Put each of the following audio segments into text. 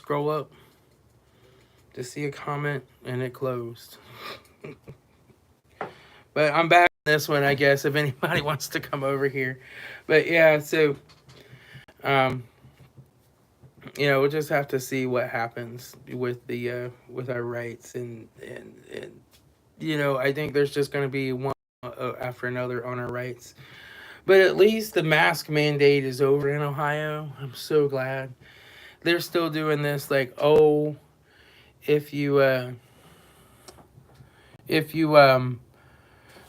scroll up to see a comment and it closed. But I'm back on this one, I guess, if anybody wants to come over here. But yeah, so um, we'll just have to see what happens with our rights and I think there's just going to be one after another on our rights. But at least the mask mandate is over in Ohio. I'm so glad they're still doing this. Like, oh, if you if you they're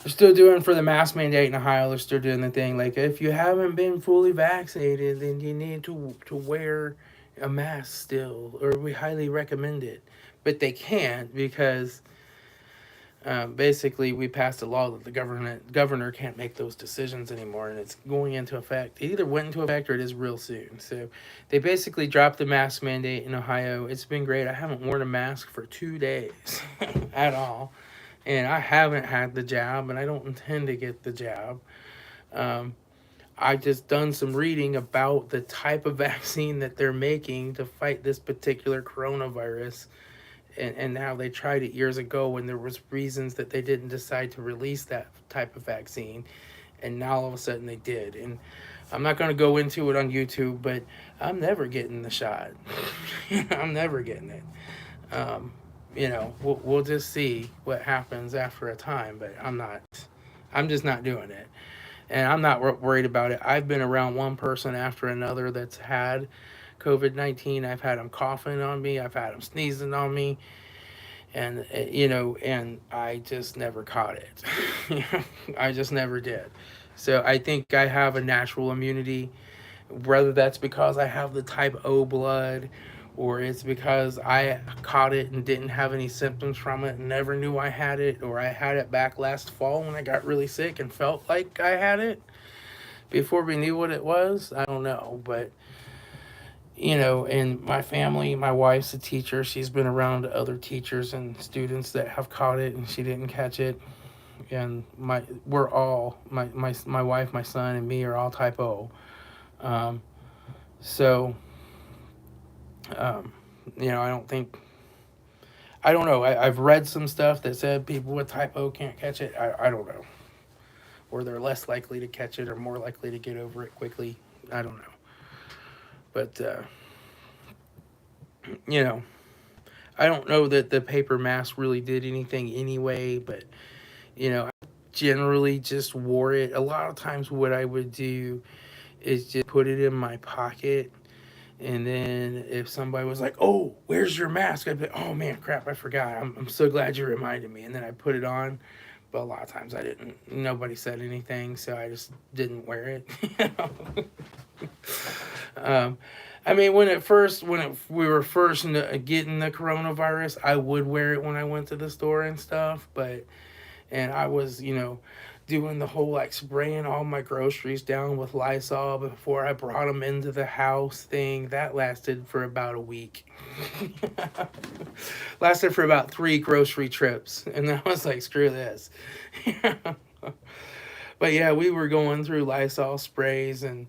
still doing for the mask mandate in Ohio. They're still doing the thing like if you haven't been fully vaccinated, then you need to wear a mask still, or we highly recommend it. But they can't because basically we passed a law that the governor can't make those decisions anymore, and it's going into effect. It either went into effect or it is real soon. So they basically dropped the mask mandate in Ohio. It's been great. I haven't worn a mask for 2 days at all, and I haven't had the jab, and I don't intend to get the jab. Um, I just done some reading about the type of vaccine that they're making to fight this particular coronavirus, and how they tried it years ago when there was reasons that they didn't decide to release that type of vaccine, and now all of a sudden they did. And I'm not going to go into it on YouTube, but I'm never getting the shot. I'm never getting it. Um, we'll just see what happens after a time, but I'm just not doing it. And I'm not worried about it. I've been around one person after another that's had COVID-19. I've had them coughing on me. I've had them sneezing on me, and and I just never caught it. I just never did. So I think I have a natural immunity, whether that's because I have the type O blood, or it's because I caught it and didn't have any symptoms from it and never knew I had it, or I had it back last fall when I got really sick and felt like I had it before we knew what it was. I don't know, but in my family, my wife's a teacher. She's been around other teachers and students that have caught it and she didn't catch it. And we're all my wife, my son, and me are all type O. Um, so um, I don't think I don't know. I've read some stuff that said people with type O can't catch it. I don't know, or they're less likely to catch it or more likely to get over it quickly. I don't know, but you know I don't know that the paper mask really did anything anyway, but I generally just wore it. A lot of times, what I would do is just put it in my pocket, and then if somebody was like, "Oh, where's your mask?" I'd be, "Oh man, crap, I forgot. I'm so glad you reminded me." And then I put it on, but a lot of times I didn't. Nobody said anything, so I just didn't wear it. um, I mean, we were first getting the coronavirus, I would wear it when I went to the store and stuff, and I was, doing the whole like spraying all my groceries down with Lysol before I brought them into the house thing. That lasted for about a week. Lasted for about 3 grocery trips, and I was like, screw this. But yeah, we were going through Lysol sprays and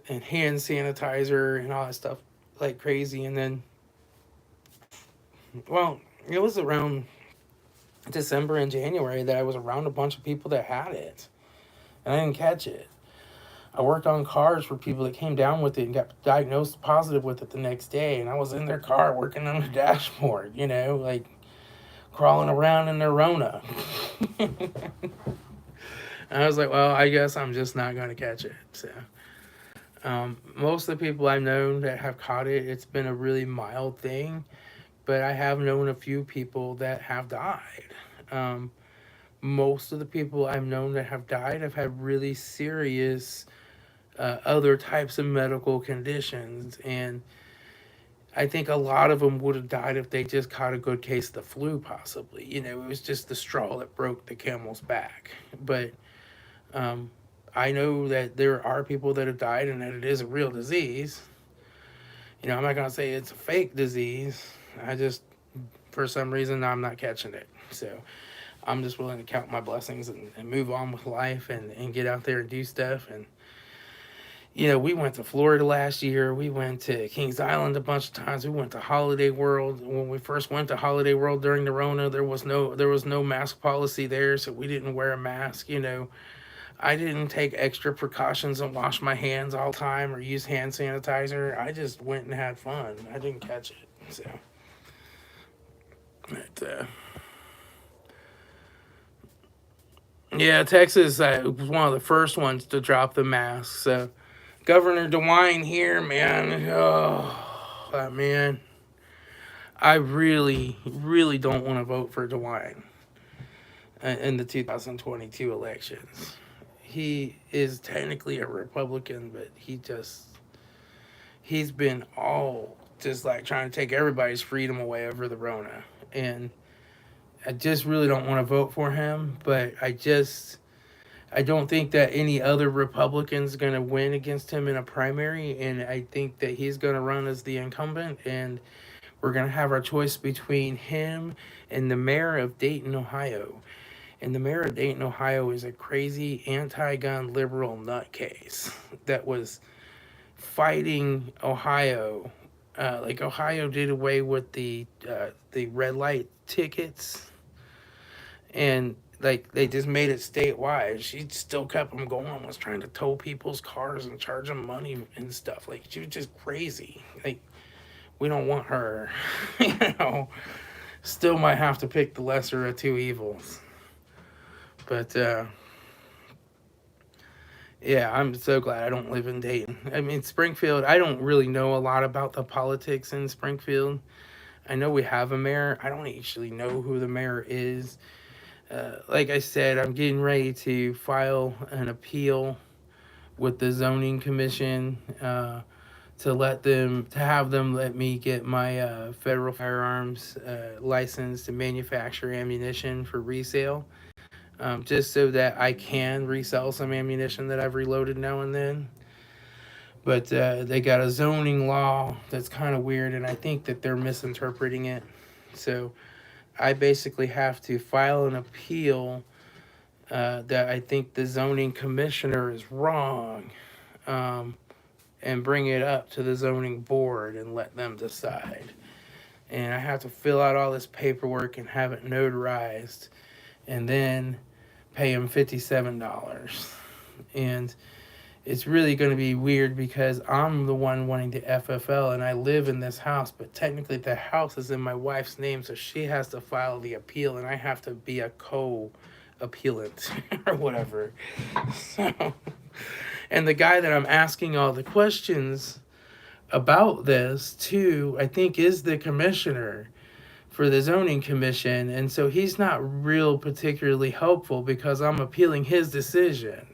hand sanitizer and all that stuff like crazy. And then, well, it was around December and January that I was around a bunch of people that had it, and I didn't catch it. I worked on cars for people that came down with it and got diagnosed positive with it the next day, and I was in their car working on the dashboard, like crawling around in their Rona. And I was like, well, I guess I'm just not going to catch it. So, most of the people I've known that have caught it, it's been a really mild thing, but I have known a few people that have died. Um, Most of the people I've known that have died have had really serious other types of medical conditions, and I think a lot of them would have died if they just caught a good case of the flu, possibly. It was just the straw that broke the camel's back. But um, I know that there are people that have died and that it is a real disease. I'm not going to say it's a fake disease. I just, for some reason, I'm not catching it. So I'm just willing to count my blessings and move on with life and get out there and do stuff. And, We went to Florida last year. We went to Kings Island a bunch of times. We went to Holiday World. When we first went to Holiday World during the Rona, there was no mask policy there, so we didn't wear a mask. I didn't take extra precautions and wash my hands all the time or use hand sanitizer. I just went and had fun. I didn't catch it. So, but, yeah, Texas was one of the first ones to drop the mask. So, Governor DeWine here, man. Oh, man. I really, really don't want to vote for DeWine in the 2022 elections. He is technically a Republican, but he's been all just like trying to take everybody's freedom away over the Rona. And I just really don't want to vote for him, but I don't think that any other Republican's going to win against him in a primary, and I think that he's going to run as the incumbent, and we're going to have our choice between him and the mayor of Dayton, Ohio. And the mayor of Dayton, Ohio is a crazy anti-gun liberal nutcase that was fighting Ohio. Like Ohio did away with the red light tickets, and like they just made it statewide. She still kept them going. Was trying to tow people's cars and charge them money and stuff. Like she was just crazy. Like we don't want her. Still might have to pick the lesser of two evils. But yeah, I'm so glad I don't live in Dayton. I mean, Springfield, I don't really know a lot about the politics in Springfield. I know we have a mayor. I don't actually know who the mayor is. Like I said, I'm getting ready to file an appeal with the zoning commission to have them let me get my federal firearms license to manufacture ammunition for resale. Just so that I can resell some ammunition that I've reloaded now and then. But they got a zoning law that's kind of weird, and I think that they're misinterpreting it. So I basically have to file an appeal that I think the zoning commissioner is wrong, and bring it up to the zoning board and let them decide. And I have to fill out all this paperwork and have it notarized, and then pay him $57. And it's really going to be weird because I'm the one wanting to FFL and I live in this house, but technically the house is in my wife's name, so she has to file the appeal and I have to be a co-appellant or whatever. So, and the guy that I'm asking all the questions about this too, I think is the commissioner for the zoning commission, and so he's not real particularly helpful because I'm appealing his decision.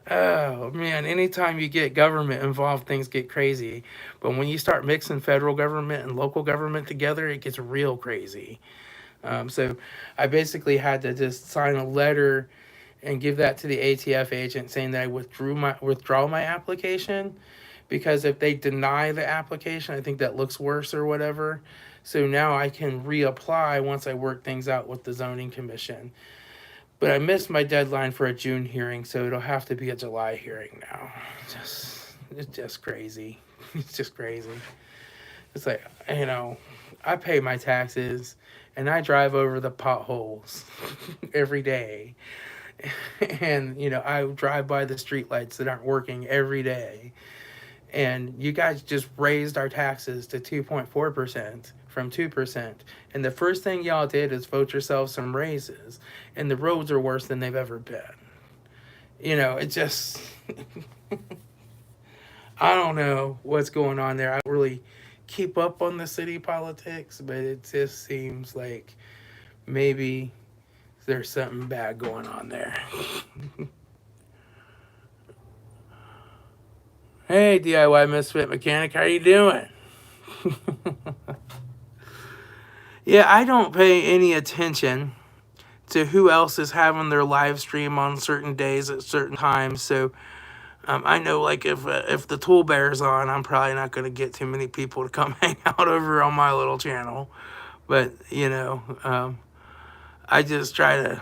Oh man, anytime you get government involved, things get crazy. But when you start mixing federal government and local government together, it gets real crazy. So I basically had to just sign a letter and give that to the ATF agent saying that I withdraw my application, because if they deny the application, I think that looks worse or whatever. So now I can reapply once I work things out with the zoning commission. But I missed my deadline for a June hearing, so it'll have to be a July hearing now. It's just crazy. It's just crazy. It's like, I pay my taxes and I drive over the potholes every day. And, I drive by the streetlights that aren't working every day. And you guys just raised our taxes to 2.4% from 2%. And the first thing y'all did is vote yourselves some raises. And the roads are worse than they've ever been. It just... I don't know what's going on there. I don't really keep up on the city politics, but it just seems like maybe there's something bad going on there. Hey, DIY Misfit Mechanic, how you doing? Yeah, I don't pay any attention to who else is having their live stream on certain days at certain times. So I know, like, if the Tool Bear's on, I'm probably not going to get too many people to come hang out over on my little channel. But, I just try to.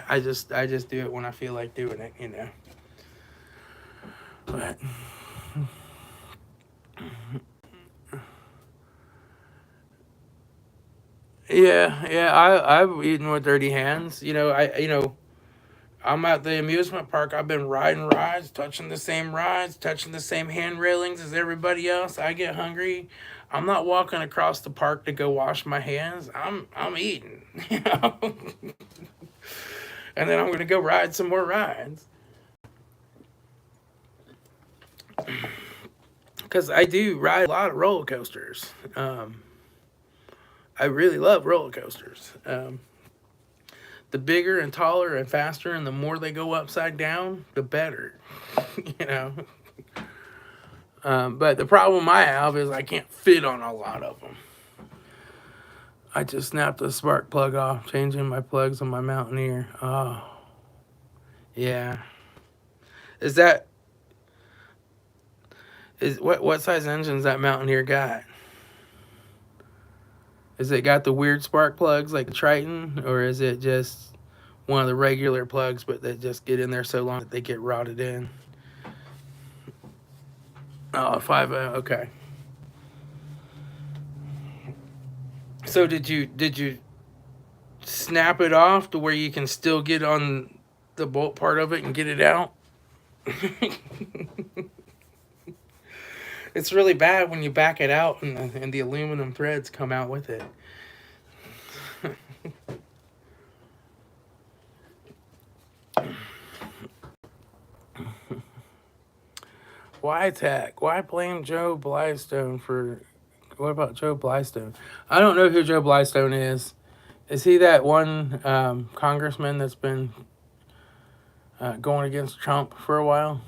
I just do it when I feel like doing it, you know. But yeah, I've eaten with dirty hands. I'm at the amusement park. I've been riding rides, touching the same rides, touching the same hand railings as everybody else. I get hungry. I'm not walking across the park to go wash my hands. I'm eating, and then I'm gonna go ride some more rides. Because I do ride a lot of roller coasters. I really love roller coasters. The bigger and taller and faster, and the more they go upside down, the better. you know. But the problem I have is I can't fit on a lot of them. I just snapped the spark plug off, changing my plugs on my Mountaineer. Oh, yeah. Is that what size engine's that Mountaineer got? Is it got the weird spark plugs like the Triton, or is it just one of the regular plugs, but they just get in there so long that they get rotted in? Oh, 5.0, okay. So did you snap it off to where you can still get on the bolt part of it and get it out? It's really bad when you back it out and the aluminum threads come out with it. Why attack? Why blame Joe Blystone for... What about Joe Blystone? I don't know who Joe Blystone is. Is he that one congressman that's been going against Trump for a while?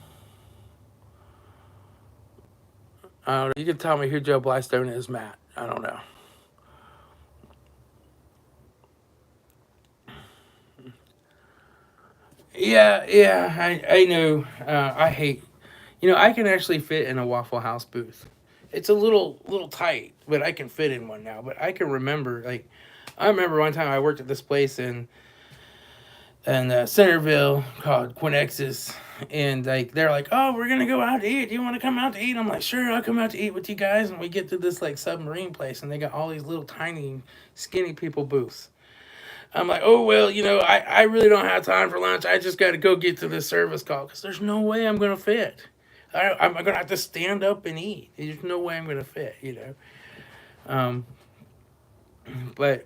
I don't know. You can tell me who Joe Blystone is, Matt. I don't know. Yeah, I know. I hate... I can actually fit in a Waffle House booth. It's a little tight, but I can fit in one now. But I can remember, I remember one time I worked at this place in Centerville called Quinexus, and they're like, "Oh, we're gonna go out to eat. Do you want to come out to eat?" I'm like, "Sure, I'll come out to eat with you guys." And we get to this submarine place, and they got all these little tiny, skinny people booths. I'm like, "Oh well, I really don't have time for lunch. I just got to go get to this service call because there's no way I'm gonna fit. I'm gonna have to stand up and eat. There's no way I'm gonna fit, Um, but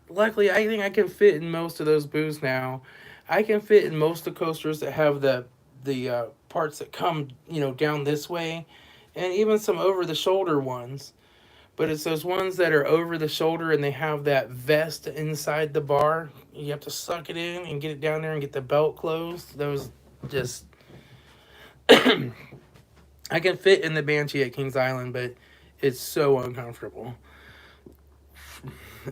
luckily, I think I can fit in most of those booths now. I can fit in most of the coasters that have the parts that come down this way, and even some over the shoulder ones. But it's those ones that are over the shoulder and they have that vest inside the bar. You have to suck it in and get it down there and get the belt closed. Those just I can fit in the Banshee at Kings Island, but it's so uncomfortable.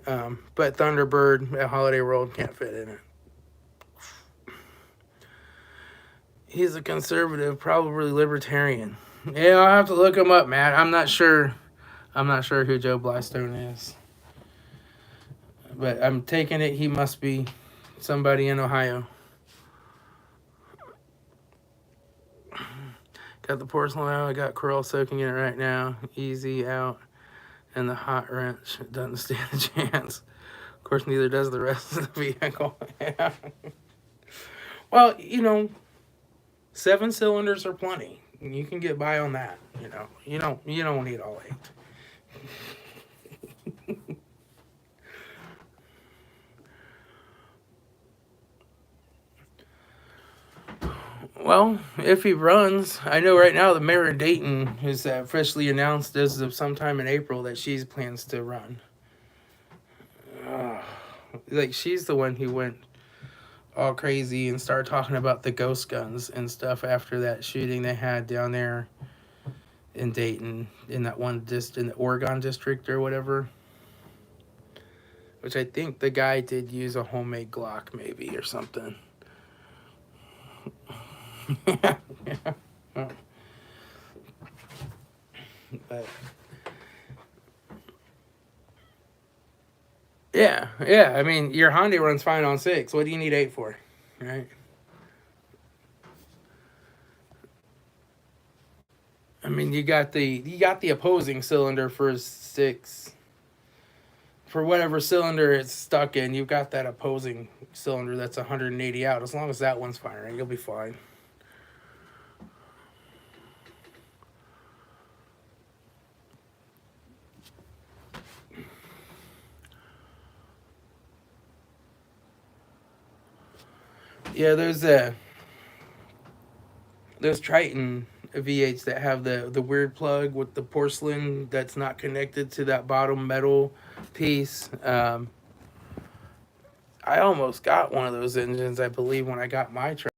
But Thunderbird at Holiday World can't fit in it. He's a conservative, probably libertarian. Yeah, I'll have to look him up, Matt. I'm not sure who Joe Blystone is. But I'm taking it he must be somebody in Ohio. Got the porcelain out. I got Coral soaking in it right now. Easy out. And the hot wrench doesn't stand a chance. Of course, neither does the rest of the vehicle. Yeah. Well, 7 cylinders are plenty. You can get by on that. You don't need all 8. Well, if he runs, I know right now the mayor of Dayton has officially announced as of sometime in April that she plans to run. She's the one who went all crazy and started talking about the ghost guns and stuff after that shooting they had down there in Dayton, in that one in the Oregon district or whatever. Which I think the guy did use a homemade Glock maybe or something. Yeah. But Yeah, yeah. I mean, your Hyundai runs fine on 6. What do you need 8 for? Right? I mean, you got the opposing cylinder for 6. For whatever cylinder it's stuck in, you've got that opposing cylinder that's 180 out. As long as that one's firing, you'll be fine. Yeah, there's Triton V8s that have the weird plug with the porcelain that's not connected to that bottom metal piece. I almost got one of those engines, I believe, when I got my truck.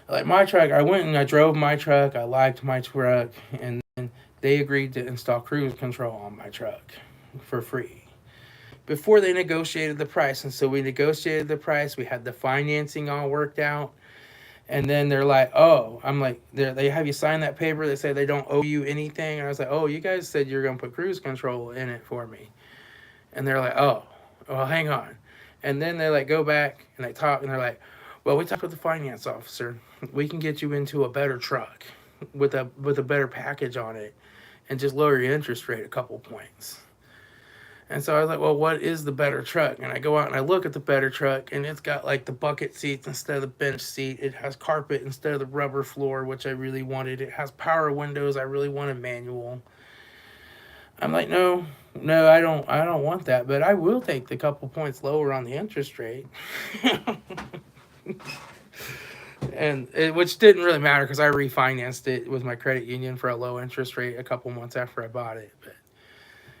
Like my truck, I went and I drove my truck. I liked my truck, and then they agreed to install cruise control on my truck for free before they negotiated the price. And so we negotiated the price. We had the financing all worked out. And then they're like, "Oh," I'm like, "They have you sign that paper. They say they don't owe you anything." And I was like, "Oh, you guys said you're gonna put cruise control in it for me." And they're like, "Oh, well, hang on." And then they like go back and they talk and they're like, "Well, we talked with the finance officer. We can get you into a better truck with a better package on it, and just lower your interest rate a couple points." And so I was like, "Well, what is the better truck?" And I go out and I look at the better truck, and it's got like the bucket seats instead of the bench seat. It has carpet instead of the rubber floor, which I really wanted. It has power windows. I really wanted manual. I'm like, no, no, I don't want that, but I will take the couple points lower on the interest rate. Which didn't really matter because I refinanced it with my credit union for a low interest rate a couple months after I bought it. But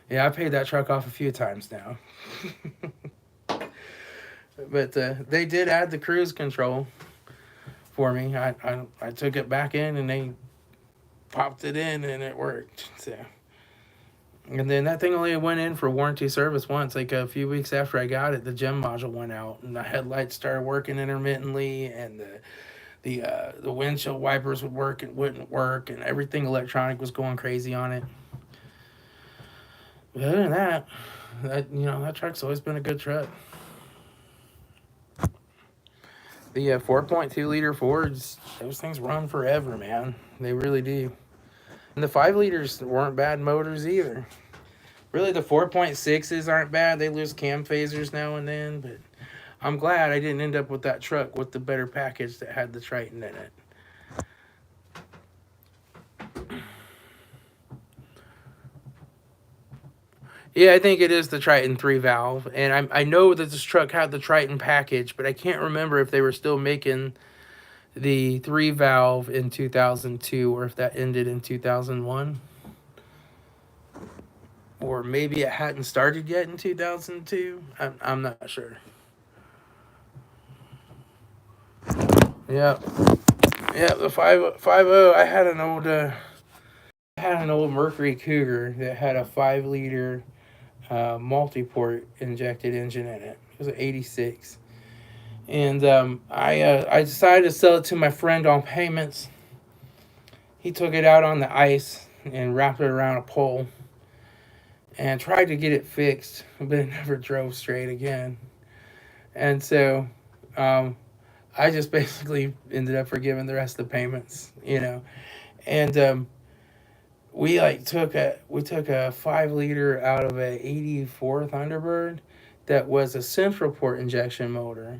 yeah, I paid that truck off a few times now. But they did add the cruise control for me. I took it back in and they popped it in and it worked. So, and then that thing only went in for warranty service once. Like a few weeks after I got it, the gem module went out and the headlights started working intermittently, and the windshield wipers would work and wouldn't work, and everything electronic was going crazy on it. But other than that, that truck's always been a good truck. The 4.2 liter Fords, those things run forever, man. They really do. And the 5 liters weren't bad motors either. Really, the 4.6s aren't bad. They lose cam phasers now and then, but I'm glad I didn't end up with that truck with the better package that had the Triton in it. Yeah, I think it is the Triton 3 valve. And I know that this truck had the Triton package, but I can't remember if they were still making the 3 valve in 2002 or if that ended in 2001. Or maybe it hadn't started yet in 2002. I'm not sure. Yeah. Yeah, the 5.0. I had an old Mercury Cougar that had a 5 liter multi-port injected engine in it. It was an '86, and I decided to sell it to my friend on payments. He took it out on the ice and wrapped it around a pole, and tried to get it fixed, but it never drove straight again. And so, um, I just basically ended up forgiving the rest of the payments. And we took a 5 liter out of a '84 Thunderbird that was a central port injection motor,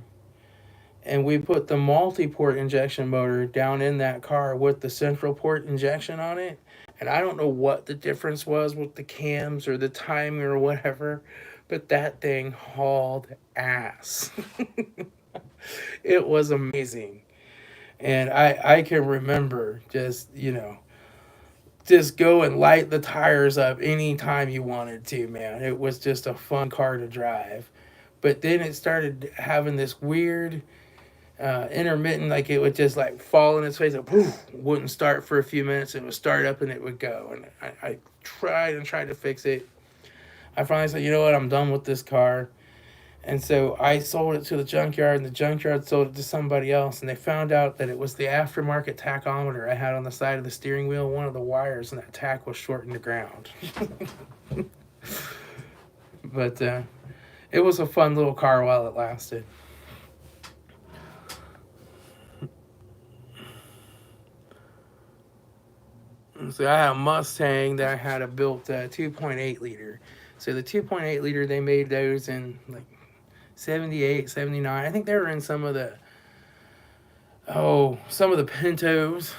and we put the multi-port injection motor down in that car with the central port injection on it. And I don't know what the difference was with the cams or the timing or whatever, but that thing hauled ass. It was amazing. And I can remember just go and light the tires up anytime you wanted to, man. It was just a fun car to drive. But then it started having this weird intermittent, like it would just like fall in its face and poof, wouldn't start for a few minutes. It would start up and it would go. And I tried and tried to fix it. I finally said, you know what, I'm done with this car. And so I sold it to the junkyard, and the junkyard sold it to somebody else. And they found out that it was the aftermarket tachometer I had on the side of the steering wheel. One of the wires and that tack was short in the ground. But It was a fun little car while it lasted. So I had a Mustang that I had a built 2.8 liter. So the 2.8 liter, they made those in like 78, 79. I think they were in some of the Pintos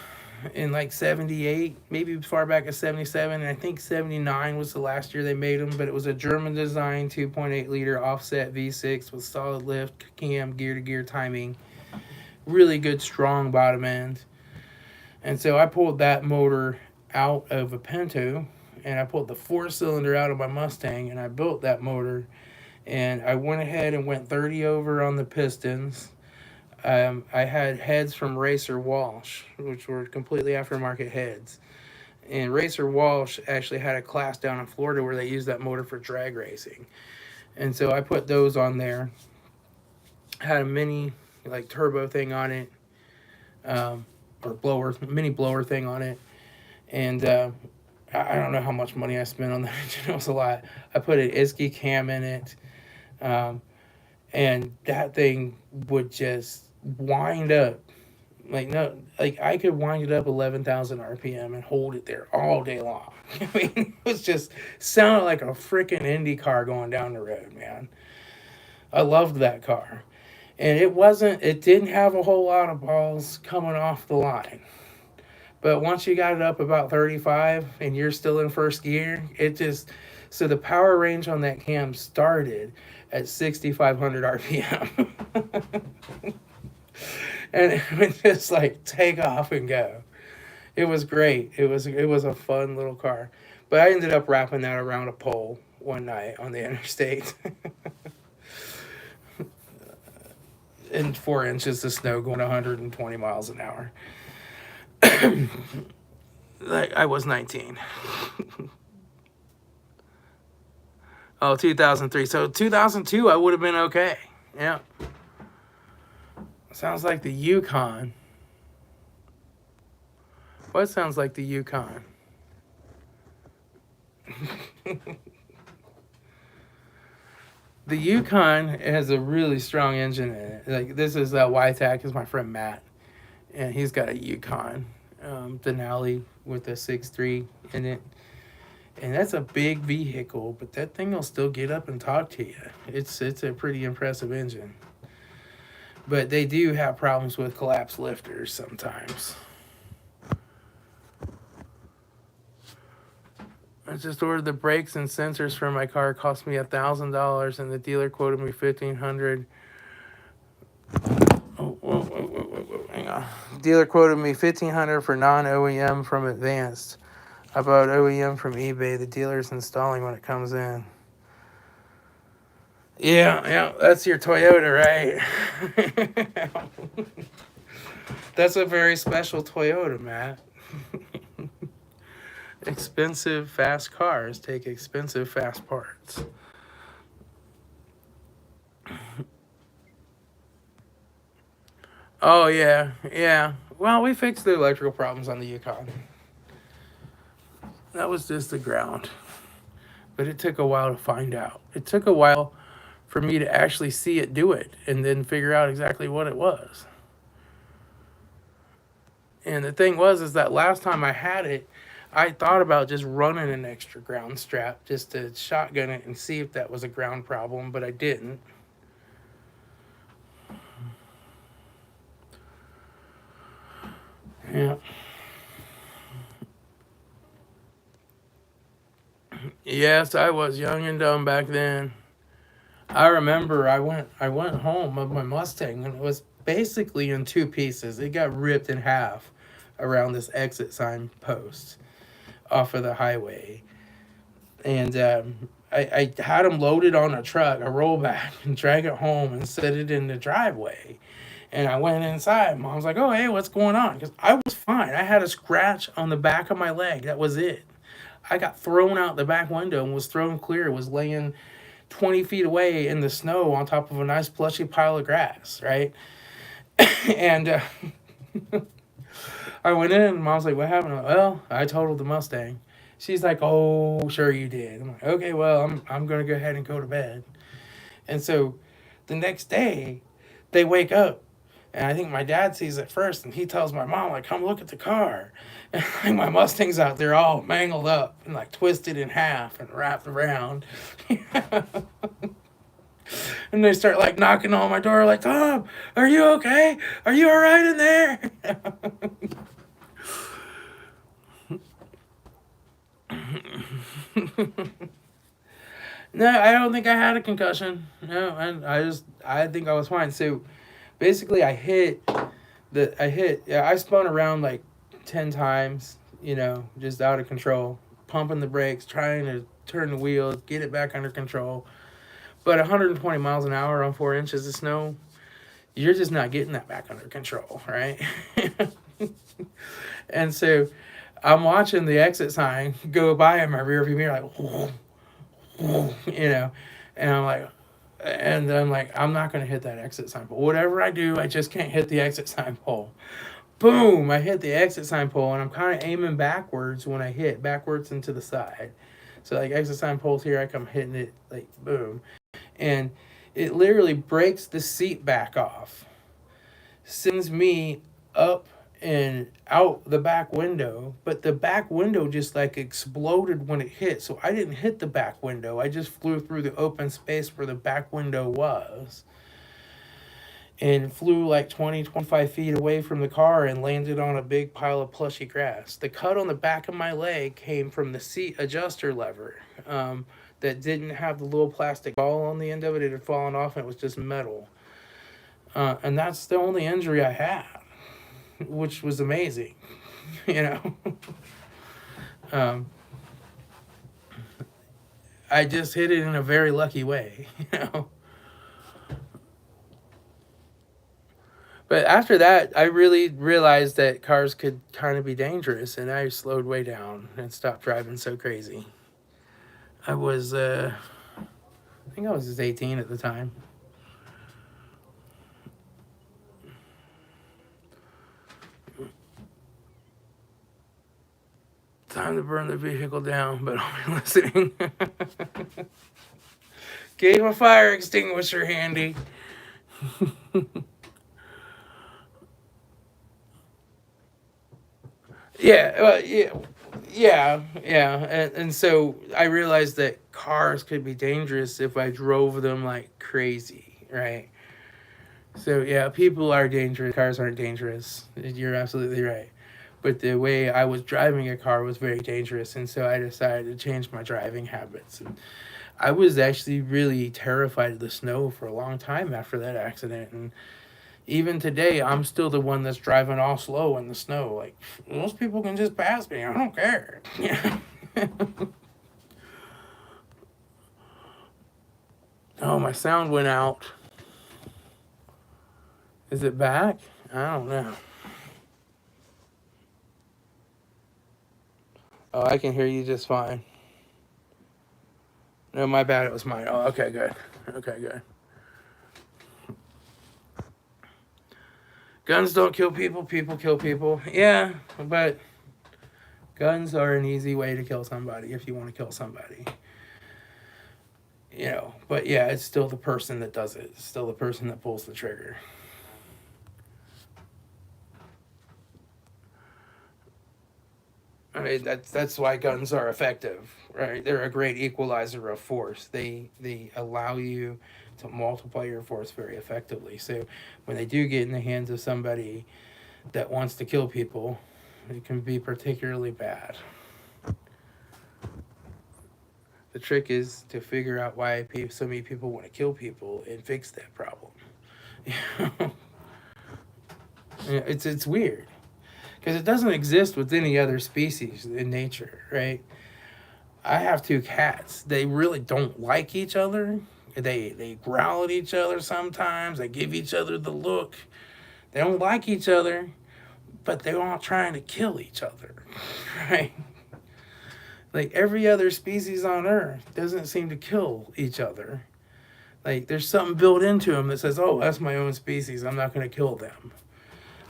in like 78, maybe as far back as 77. And I think 79 was the last year they made them, but it was a German design 2.8 liter offset V6 with solid lift, cam, gear to gear timing, really good, strong bottom end. And so I pulled that motor out of a Pinto, and I pulled the 4-cylinder out of my Mustang, and I built that motor. And I went ahead and went 30 over on the pistons. I had heads from Racer Walsh, which were completely aftermarket heads. And Racer Walsh actually had a class down in Florida where they used that motor for drag racing. And so I put those on there. Had a mini like turbo thing on it, or mini blower thing on it. And I don't know how much money I spent on that engine. It was a lot. I put an Isky cam in it. And that thing would just wind up like I could wind it up 11,000 RPM and hold it there all day long. I mean, it was just sounded like a freaking Indy car going down the road, man. I loved that car. And it didn't have a whole lot of balls coming off the line. But once you got it up about 35 and you're still in first gear, so the power range on that cam started at 6,500 RPM. And it would just like take off and go. It was great. It was a fun little car. But I ended up wrapping that around a pole one night on the interstate. In 4 inches of snow going 120 miles an hour. Like I was 19. Oh, 2003. So 2002, I would have been okay. Yeah. Sounds like the Yukon. What sounds like the Yukon? The Yukon has a really strong engine in it. Like this is YTAC is my friend Matt, and he's got a Yukon Denali with a 6.3 in it. And that's a big vehicle, but that thing will still get up and talk to you. It's a pretty impressive engine. But they do have problems with collapsed lifters sometimes. I just ordered the brakes and sensors for my car. It cost me $1,000, and the dealer quoted me $1,500. Hang on. Dealer quoted me $1,500 for non-OEM from Advanced. I bought OEM from eBay. The dealer's installing when it comes in. Yeah, that's your Toyota, right? That's a very special Toyota, Matt. Expensive, fast cars take expensive, fast parts. Oh, yeah. Well, we fixed the electrical problems on the Yukon. That was just the ground. But it took a while to find out. It took a while for me to actually see it do it and then figure out exactly what it was. And the thing is that last time I had it, I thought about just running an extra ground strap just to shotgun it and see if that was a ground problem, but I didn't. Yeah. Yes, I was young and dumb back then. I remember I went home with my Mustang and it was basically in two pieces. It got ripped in half around this exit sign post off of the highway. And I had them loaded on a truck, a rollback, and drag it home and set it in the driveway. And I went inside. Mom's like, "Oh, hey, what's going on?" Because I was fine. I had a scratch on the back of my leg. That was it. I got thrown out the back window and was thrown clear. Was laying 20 feet away in the snow on top of a nice plushy pile of grass, right? And I went in and Mom's like, "What happened?" Well, I totaled the Mustang. She's like, "Oh, sure you did." I'm like, "Okay, well, I'm going to go ahead and go to bed." And so the next day, they wake up. And I think my dad sees it first, and he tells my mom, like, come look at the car. And like, my Mustang's out there all mangled up and like twisted in half and wrapped around. And they start like knocking on my door, like, Tom, are you okay? Are you all right in there? No, I don't think I had a concussion. No, I think I was fine. So basically, yeah, I spun around like 10 times, just out of control, pumping the brakes, trying to turn the wheel, get it back under control. But 120 miles an hour on 4 inches of snow, you're just not getting that back under control, right? And so I'm watching the exit sign go by in my rearview mirror, like, whoa, whoa, and I'm like, I'm not going to hit that exit sign pole. Whatever I do, I just can't hit the exit sign pole. Boom! I hit the exit sign pole, and I'm kind of aiming backwards when I hit, backwards and to the side. So, like, exit sign pole's here, I come hitting it, like, boom. And it literally breaks the seat back off, sends me up and out the back window, but the back window just like exploded when it hit. So I didn't hit the back window. I just flew through the open space where the back window was and flew like 20, 25 feet away from the car and landed on a big pile of plushy grass. The cut on the back of my leg came from the seat adjuster lever that didn't have the little plastic ball on the end of it. It had fallen off and it was just metal. And that's the only injury I had, which was amazing, you know. um, I just hit it in a very lucky way, you know. But after that, I really realized that cars could kind of be dangerous, and I slowed way down and stopped driving so crazy. I was, I think I was just 18 at the time. Time to burn the vehicle down, but I'll be listening. Keep a fire extinguisher handy. Yeah. And so I realized that cars could be dangerous if I drove them like crazy, right? So yeah, people are dangerous. Cars aren't dangerous. You're absolutely right. But the way I was driving a car was very dangerous, and so I decided to change my driving habits. And I was actually really terrified of the snow for a long time after that accident, and even today, I'm still the one that's driving all slow in the snow. Like, most people can just pass me. I don't care. Yeah. Oh, my sound went out. Is it back? I don't know. Oh, I can hear you just fine. No, my bad. It was mine. Oh, okay, good. Okay, good. Guns don't kill people. People kill people. Yeah, but guns are an easy way to kill somebody if you want to kill somebody. But yeah, it's still the person that does it. It's still the person that pulls the trigger. I mean, that's why guns are effective, right? They're a great equalizer of force. They allow you to multiply your force very effectively. So when they do get in the hands of somebody that wants to kill people, it can be particularly bad. The trick is to figure out why so many people want to kill people and fix that problem. It's weird because it doesn't exist with any other species in nature, right? I have two cats. They really don't like each other. They growl at each other sometimes. They give each other the look. They don't like each other, but they're all trying to kill each other, right? Like every other species on Earth doesn't seem to kill each other. Like there's something built into them that says, "Oh, that's my own species. I'm not going to kill them."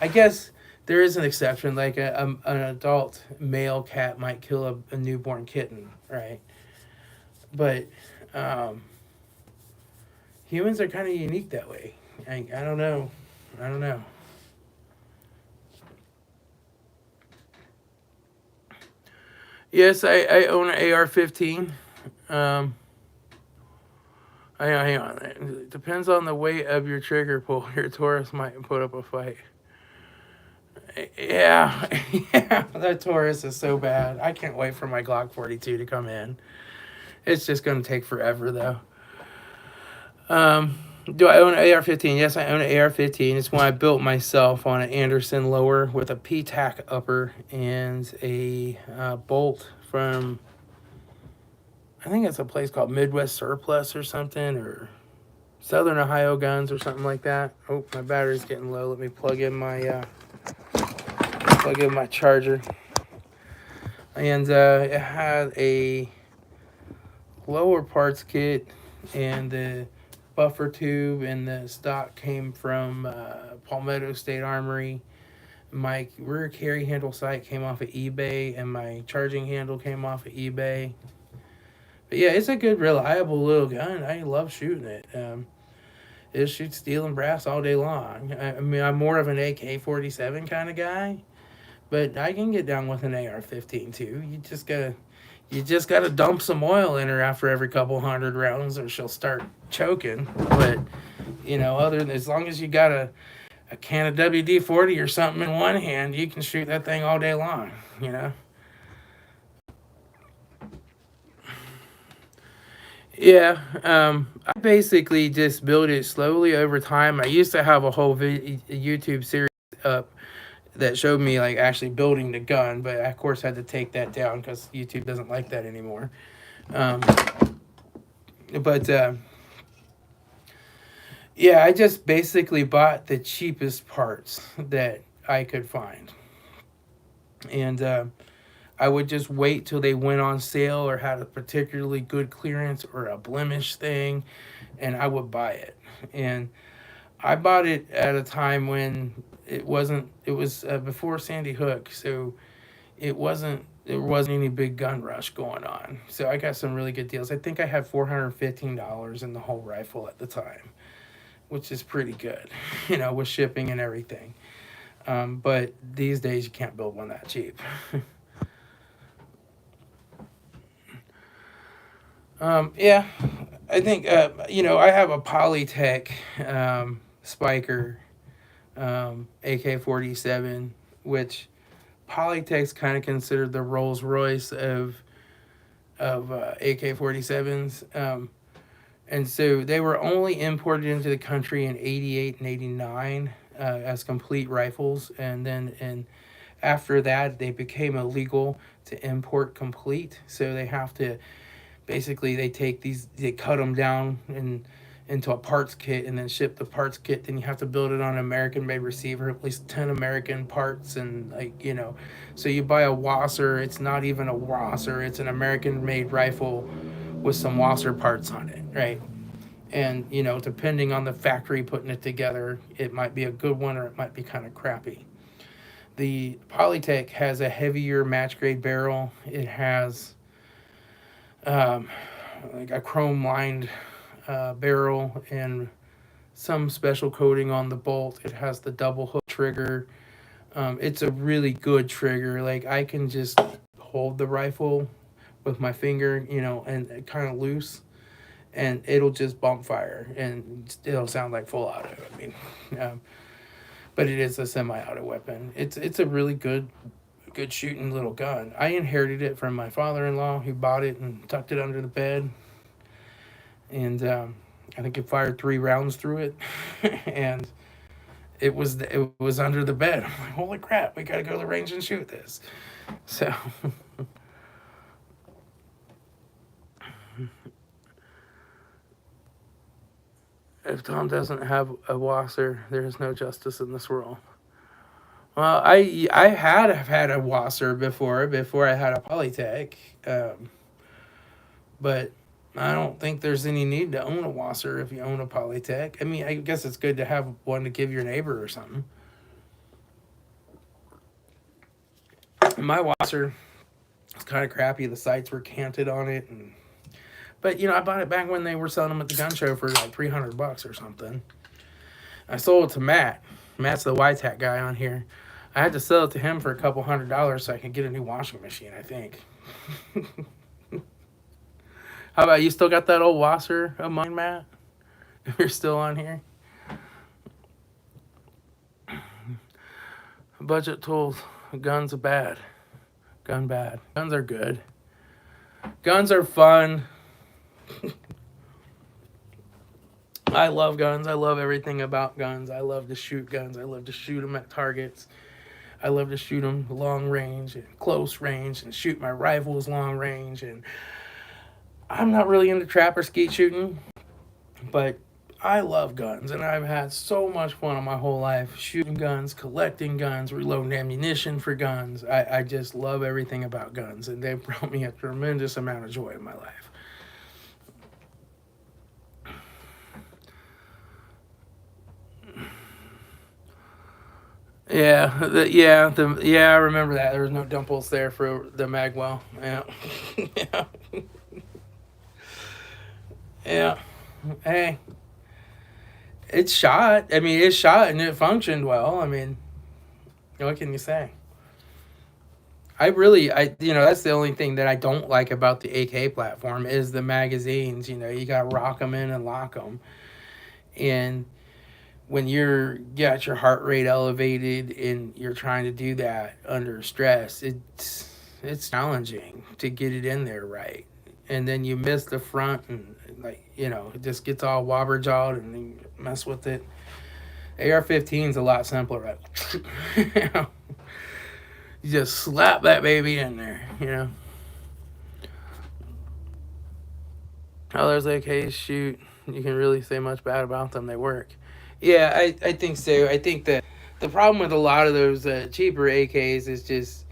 I guess there is an exception. Like an adult male cat might kill a newborn kitten, right? But Humans are kind of unique that way. I don't know. I don't know. Yes, I own an AR-15. Um, hang on. It depends on the weight of your trigger pull. Your Taurus might put up a fight. Yeah, yeah. That Taurus is so bad. I can't wait for my Glock 42 to come in. It's just going to take forever, though. Um, do I own an AR-15? Yes, I own an AR-15. It's one I built myself on an Anderson lower with a P-TAC upper and a bolt from, I think it's a place called Midwest Surplus or something, or Southern Ohio Guns or something like that. Oh, my battery's getting low. Let me plug in my charger. And it had a lower parts kit, and the buffer tube and the stock came from Palmetto State Armory. My rear carry handle sight came off of eBay, and my charging handle came off of eBay. But yeah, it's a good, reliable little gun. I love shooting it. It shoots steel and brass all day long. I mean, I'm more of an AK-47 kind of guy, but I can get down with an AR-15 too. You just gotta dump some oil in her after every couple hundred rounds, or she'll start choking. But other than, as long as you got a can of WD-40 or something in one hand, you can shoot that thing all day long. Yeah, I basically just built it slowly over time. I used to have a whole YouTube series up that showed me like actually building the gun, but I, of course, had to take that down because YouTube doesn't like that anymore. Um, but yeah, I just basically bought the cheapest parts that I could find, and I would just wait till they went on sale or had a particularly good clearance or a blemish thing, and I would buy it. And I bought it at a time when it wasn't. It was before Sandy Hook, so it wasn't. There wasn't any big gun rush going on. So I got some really good deals. I think I had $415 in the whole rifle at the time, which is pretty good, with shipping and everything. But these days you can't build one that cheap. Yeah, I think I have a Polytech Spiker AK-47, which Polytech's kind of considered the Rolls Royce of AK-47s. And so they were only imported into the country in 88 and 89 as complete rifles. And then after that, they became illegal to import complete. So they have to, basically, they cut them down into a parts kit and then ship the parts kit. Then you have to build it on an American made receiver, at least 10 American parts. And so you buy a Wasser, it's not even a Wasser, it's an American made rifle with some Wasser parts on it, right? And depending on the factory putting it together, it might be a good one or it might be kind of crappy. The Polytech has a heavier match grade barrel. It has um, like a chrome lined barrel and some special coating on the bolt. It has the double hook trigger. It's a really good trigger. Like, I can just hold the rifle with my finger, and kind of loose, and it'll just bump fire, and it'll sound like full auto. I mean, but it is a semi-auto weapon. It's a really good shooting little gun. I inherited it from my father-in-law, who bought it and tucked it under the bed, and I think it fired 3 rounds through it, and it was under the bed. I'm like, holy crap, we gotta go to the range and shoot this. So. If Tom doesn't have a Wasser, there is no justice in this world. Well, I have had a Wasser before I had a Polytech, but I don't think there's any need to own a Wasser if you own a Polytech. I mean, I guess it's good to have one to give your neighbor or something. My Wasser was kind of crappy. The sights were canted on it, But I bought it back when they were selling them at the gun show for like $300 or something. I sold it to Matt. Matt's the YTAC guy on here. I had to sell it to him for a couple $100 so I could get a new washing machine, I think. How about you? Still got that old washer of mine, Matt? If you're still on here. Budget tools. Guns are bad. Gun bad. Guns are good. Guns are fun. I love guns. I love everything about guns. I love to shoot guns. I love to shoot them at targets. I love to shoot them long range and close range and shoot my rifles long range. And I'm not really into trap or skeet shooting, but I love guns. And I've had so much fun in my whole life shooting guns, collecting guns, reloading ammunition for guns. I just love everything about guns. And they've brought me a tremendous amount of joy in my life. I remember that. There was no dimples there for the Magwell. Yeah. Yeah. Yeah. Hey, it's shot. I mean, it's shot and it functioned well. I mean, what can you say? That's the only thing that I don't like about the AK platform is the magazines. You got to rock them in and lock them. And when you're got your heart rate elevated and you're trying to do that under stress, it's challenging to get it in there right. And then you miss the front and it just gets all wobber jawed and then you mess with it. AR-15 is a lot simpler, right? You just slap that baby in there. How those AKs shoot, you can really say much bad about them. They work. Yeah, I think so. I think that the problem with a lot of those cheaper AKs is just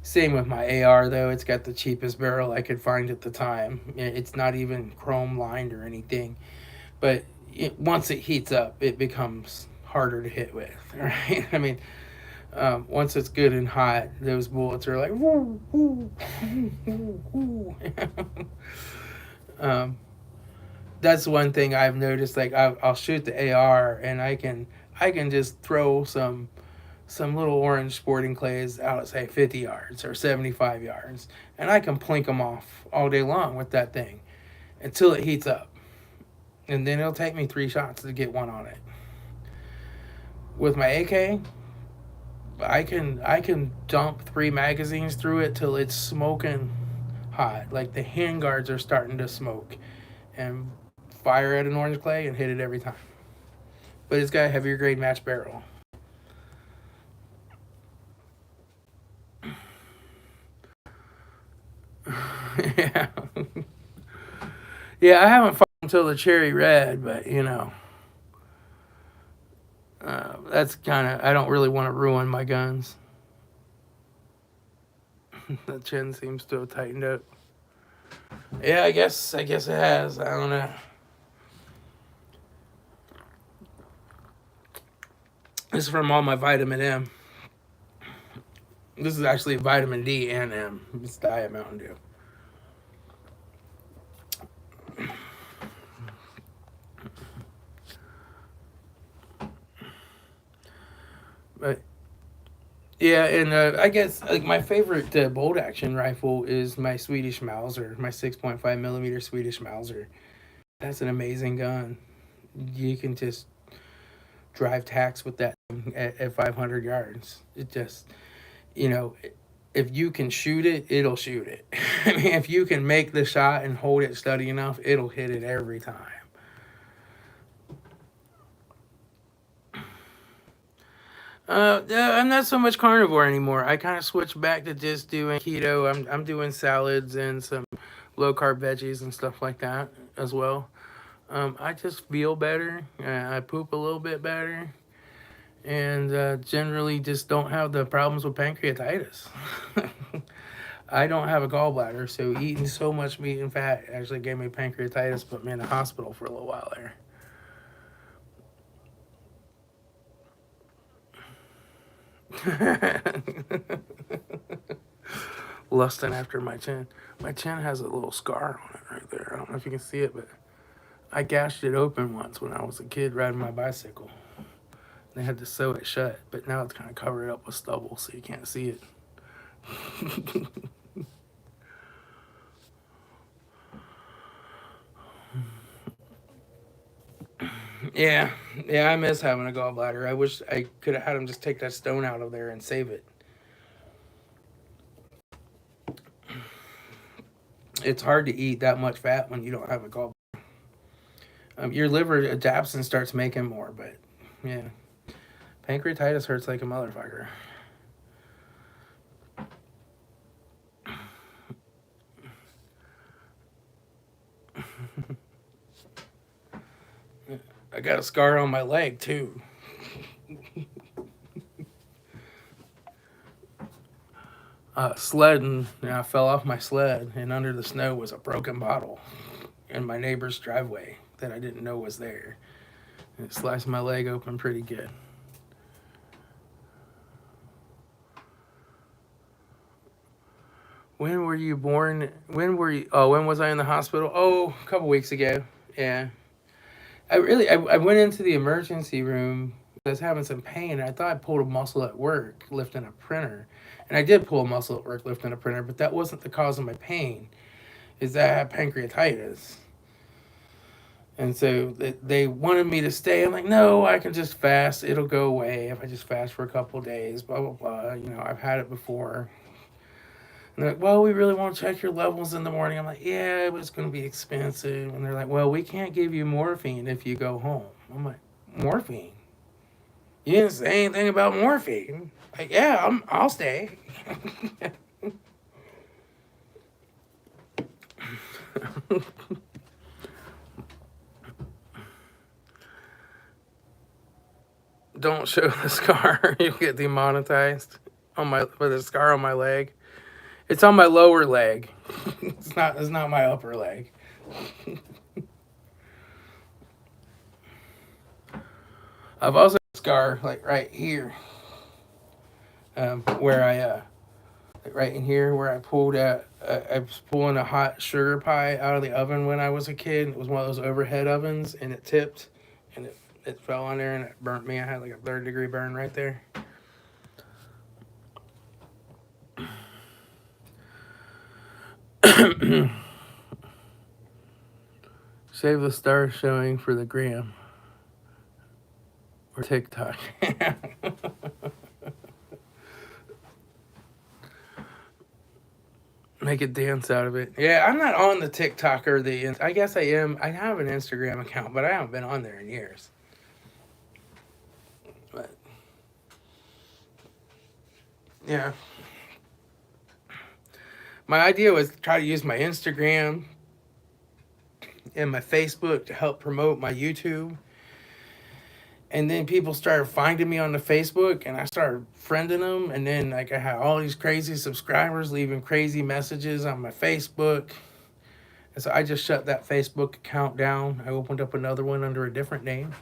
same with my AR, though. It's got the cheapest barrel I could find at the time. It's not even chrome lined or anything. But once it heats up, it becomes harder to hit with, right? I mean, once it's good and hot, those bullets are like, woo, woo, woo, woo. That's one thing I've noticed. Like I'll shoot the AR and I can just throw some little orange sporting clays out at say 50 yards or 75 yards, and I can plink them off all day long with that thing until it heats up, and then it'll take me 3 shots to get one on it. With my AK, I can dump 3 magazines through it till it's smoking hot, like the handguards are starting to smoke, and fire at an orange clay and hit it every time. But it's got a heavier grade match barrel. Yeah. Yeah, I haven't fought until the cherry red, but that's kind of, I don't really want to ruin my guns. The chin seems to have tightened up. Yeah, I guess it has. I don't know. This is from all my vitamin M. This is actually vitamin D and M. It's Diet Mountain Dew. But yeah, and I guess like my favorite bolt action rifle is my Swedish Mauser, my 6.5 millimeter Swedish Mauser. That's an amazing gun. You can just drive tacks with that thing at 500 yards. It just, if you can shoot it, it'll shoot it. I mean, if you can make the shot and hold it steady enough, it'll hit it every time. I'm not so much carnivore anymore. I kind of switched back to just doing keto. I'm doing salads and some low carb veggies and stuff like that as well. I just feel better. I poop a little bit better, and generally just don't have the problems with pancreatitis. I don't have a gallbladder, so eating so much meat and fat actually gave me pancreatitis, put me in the hospital for a little while there. lusting after my chin. My chin has a little scar on it right there. I don't know if you can see it, but I gashed it open once when I was a kid riding my bicycle. They had to sew it shut, but now it's kind of covered up with stubble, so you can't see it. Yeah, yeah, I miss having a gallbladder. I wish I could have had him just take that stone out of there and save it. It's hard to eat that much fat when you don't have a gallbladder. Your liver adapts and starts making more, but yeah, pancreatitis hurts like a motherfucker. I got a scar on my leg too. Sledding, I fell off my sled, and under the snow was a broken bottle in my neighbor's driveway that I didn't know was there. It sliced my leg open pretty good. When were you born? When was I in the hospital? Oh, a couple weeks ago. Yeah. I went into the emergency room. I was having some pain. I thought I pulled a muscle at work lifting a printer. And I did pull a muscle at work lifting a printer, but that wasn't the cause of my pain. Is that I had pancreatitis. And so they wanted me to stay. I'm like, no, I can just fast. It'll go away if I just fast for a couple of days, blah, blah, blah. I've had it before. And they're like, well, we really want to check your levels in the morning. I'm like, yeah, but it's going to be expensive. And they're like, well, we can't give you morphine if you go home. I'm like, morphine? You didn't say anything about morphine. Like, yeah, I'll stay. Don't show the scar. You'll get demonetized with a scar on my leg. It's on my lower leg. It's not my upper leg. I've also got a scar like right here. Where I right in here where I pulled out I was pulling a hot sugar pie out of the oven when I was a kid. It was one of those overhead ovens, and it tipped and it fell on there and it burnt me. I had like a 3rd-degree burn right there. Save the star showing for the gram or TikTok. Make a dance out of it. Yeah, I'm not on the TikTok or I guess I am. I have an Instagram account, but I haven't been on there in years. But yeah, my idea was to try to use my Instagram and my Facebook to help promote my YouTube. And then people started finding me on the Facebook, and I started friending them. And then like I had all these crazy subscribers leaving crazy messages on my Facebook. And so I just shut that Facebook account down. I opened up another one under a different name.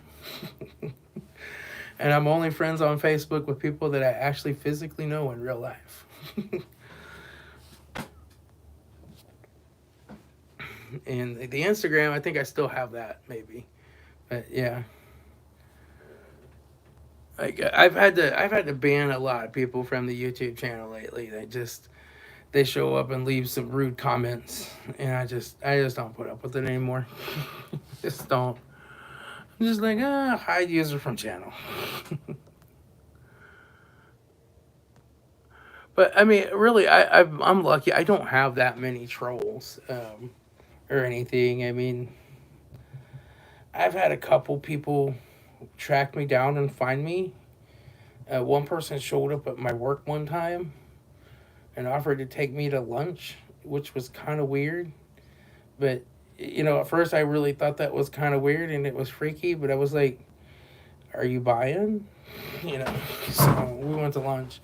And I'm only friends on Facebook with people that I actually physically know in real life. And the Instagram, I think I still have that maybe. But yeah. Like I've had to ban a lot of people from the YouTube channel lately. They show up and leave some rude comments, and I just don't put up with it anymore. Just don't. I'm just like, hide user from channel. But I mean, really, I'm lucky. I don't have that many trolls or anything. I mean, I've had a couple people track me down and find me. One person showed up at my work one time and offered to take me to lunch, which was kind of weird. But, at first I really thought that was kind of weird and it was freaky, but I was like, are you buying? So we went to lunch.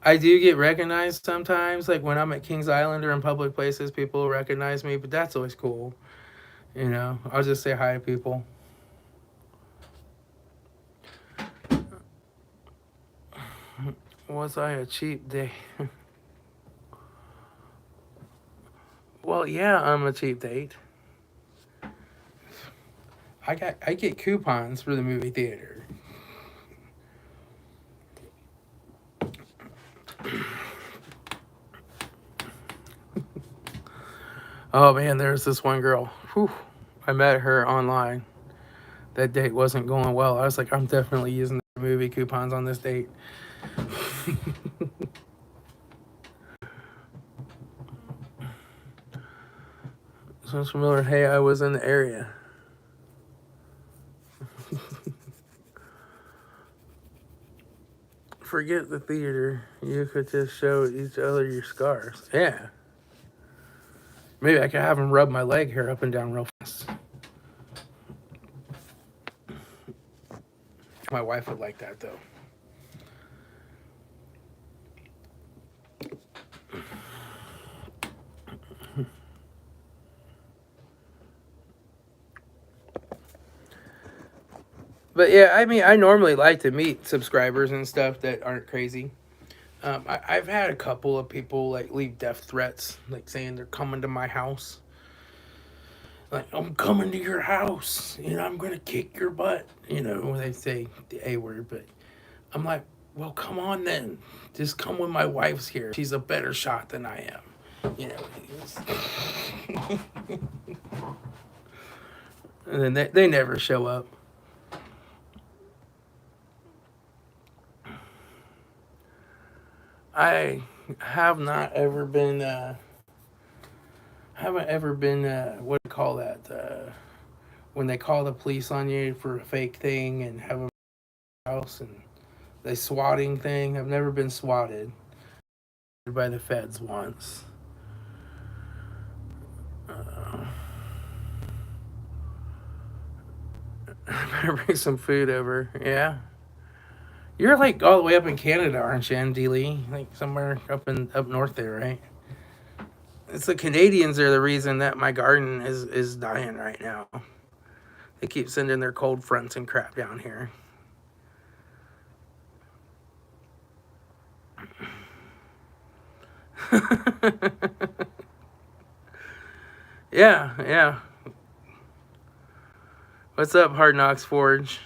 I do get recognized sometimes, like when I'm at Kings Island or in public places, people recognize me, but that's always cool. I'll just say hi to people. Was I a cheap date? Well, yeah, I'm a cheap date. I get coupons for the movie theater. Oh man, there's this one girl. Whew, I met her online. That date wasn't going well. I was like, I'm definitely using the movie coupons on this date. So Mr. Miller, hey, I was in the area. Forget the theater. You could just show each other your scars. Yeah. Maybe I could have him rub my leg hair up and down real fast. My wife would like that, though. But yeah, I mean, I normally like to meet subscribers and stuff that aren't crazy. I've had a couple of people like leave death threats, like saying they're coming to my house. Like, I'm coming to your house and I'm going to kick your butt. You know, when they say the A word, but I'm like, well, come on then. Just come when my wife's here. She's a better shot than I am. You know. And then they never show up. I have not ever been, haven't ever been, what do you call that? When they call the police on you for a fake thing and have a house and the swatting thing. I've never been swatted by the feds once. Better bring some food over. Yeah. You're like all the way up in Canada, aren't you, MD Lee? Like somewhere up north there, right? It's the Canadians are the reason that my garden is dying right now. They keep sending their cold fronts and crap down here. Yeah. What's up, Hard Knocks Forge?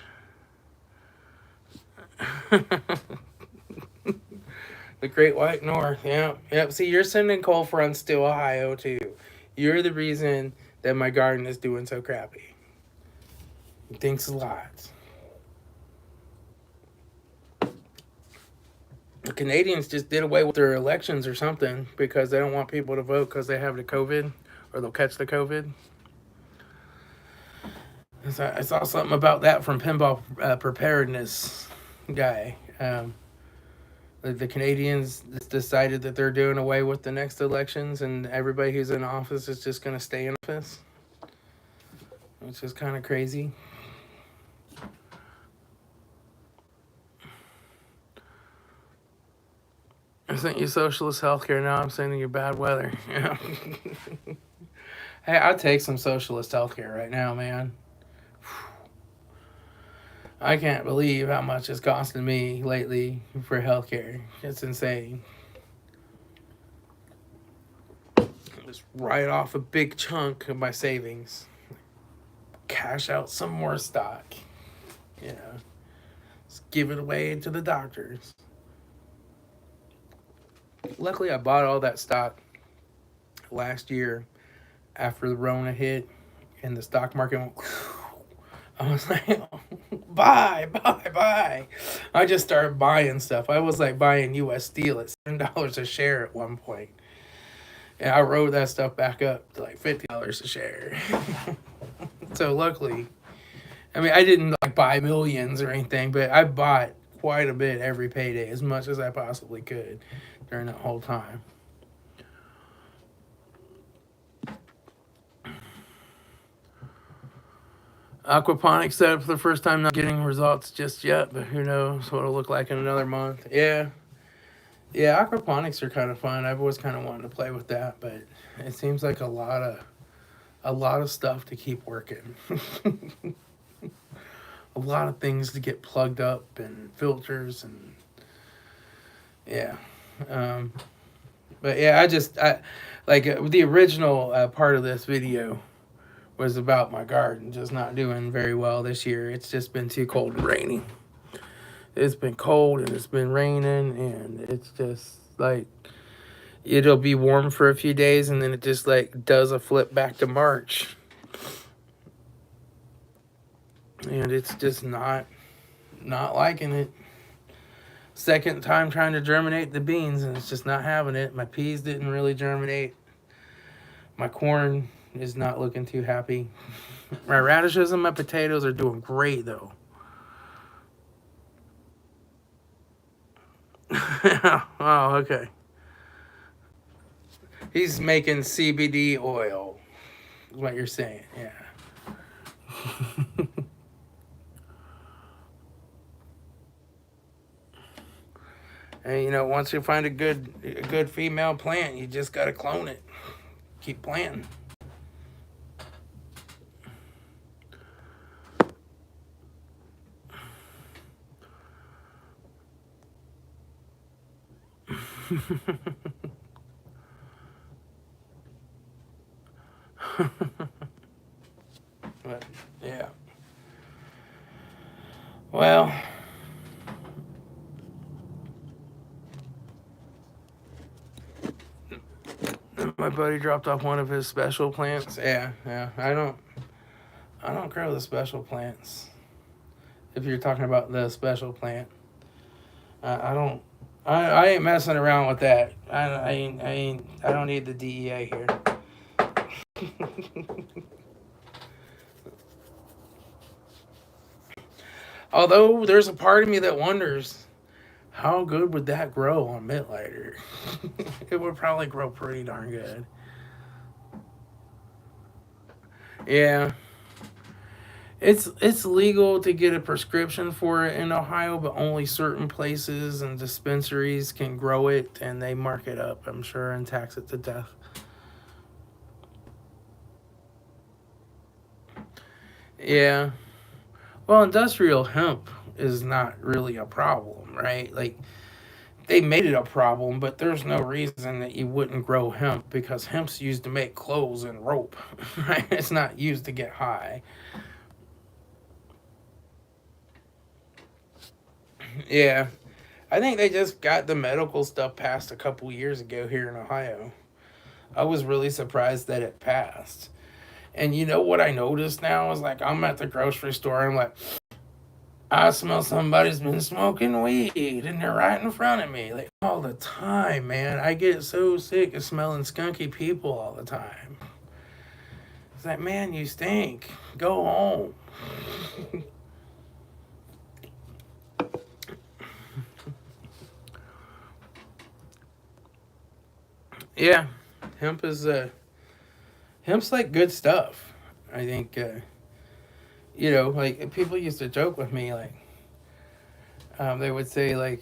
The Great White North. Yep. See, you're sending cold fronts to Ohio too. You're the reason that my garden is doing so crappy. Thanks a lot. The Canadians just did away with their elections or something because they don't want people to vote because they have the COVID or they'll catch the COVID. I saw something about that from Pinball Preparedness guy. The Canadians decided that they're doing away with the next elections and everybody who's in office is just going to stay in office, which is kind of crazy. I sent you socialist healthcare. Now I'm sending you bad weather. Yeah. Hey, I'll take some socialist healthcare right now, man. I can't believe how much it's costing me lately for healthcare. It's insane. Just write off a big chunk of my savings. Cash out some more stock. You know, just give it away to the doctors. Luckily, I bought all that stock last year after the Rona hit and the stock market went. I was like, buy. I just started buying stuff. I was like buying U.S. Steel at $7 a share at one point. And I rode that stuff back up to like $50 a share. So luckily, I mean, I didn't like buy millions or anything, but I bought quite a bit every payday, as much as I possibly could during that whole time. Aquaponics set up for the first time, not getting results just yet, but who knows what it'll look like in another month. Yeah, aquaponics are kind of fun. I've always kind of wanted to play with that, but it seems like a lot of stuff to keep working. A lot of things to get plugged up and filters and Yeah. But yeah, the original part of this video was about my garden just not doing very well this year. It's just been too cold and rainy. It's been cold and it's been raining, and it's just like it'll be warm for a few days and then it just like does a flip back to March. And it's just not liking it. Second time trying to germinate the beans and it's just not having it. My peas didn't really germinate. My corn is not looking too happy. My radishes and my potatoes are doing great though. Oh, okay. He's making CBD oil. Is what you're saying, yeah. And you know, once you find a good female plant, you just gotta clone it. Keep planting. But yeah. Well, my buddy dropped off one of his special plants. Yeah, yeah. I don't grow the special plants. If you're talking about the special plant, I don't. I ain't messing around with that. I don't need the DEA here. Although there's a part of me that wonders how good would that grow on Mitt Lighter? It would probably grow pretty darn good. Yeah. It's legal to get a prescription for it in Ohio, but only certain places and dispensaries can grow it, and they mark it up, I'm sure, and tax it to death. Yeah. Well, industrial hemp is not really a problem, right? Like they made it a problem, but there's no reason that you wouldn't grow hemp because hemp's used to make clothes and rope, right? It's not used to get high. Yeah. I think they just got the medical stuff passed a couple years ago here in Ohio. I was really surprised that it passed. And you know what I noticed now is like I'm at the grocery store and I'm like, I smell somebody's been smoking weed and they're right in front of me. Like all the time, man. I get so sick of smelling skunky people all the time. It's like, man, you stink. Go home. Yeah. Hemp is hemp's like good stuff. I think you know, like people used to joke with me like they would say like,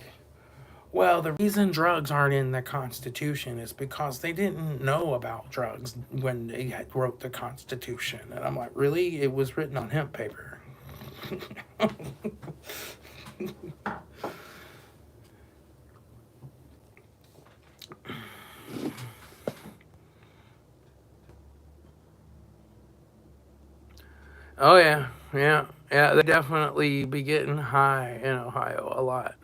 well, the reason drugs aren't in the Constitution is because they didn't know about drugs when they had wrote the Constitution. And I'm like, really? It was written on hemp paper. Oh yeah, yeah, yeah. They definitely be getting high in Ohio a lot.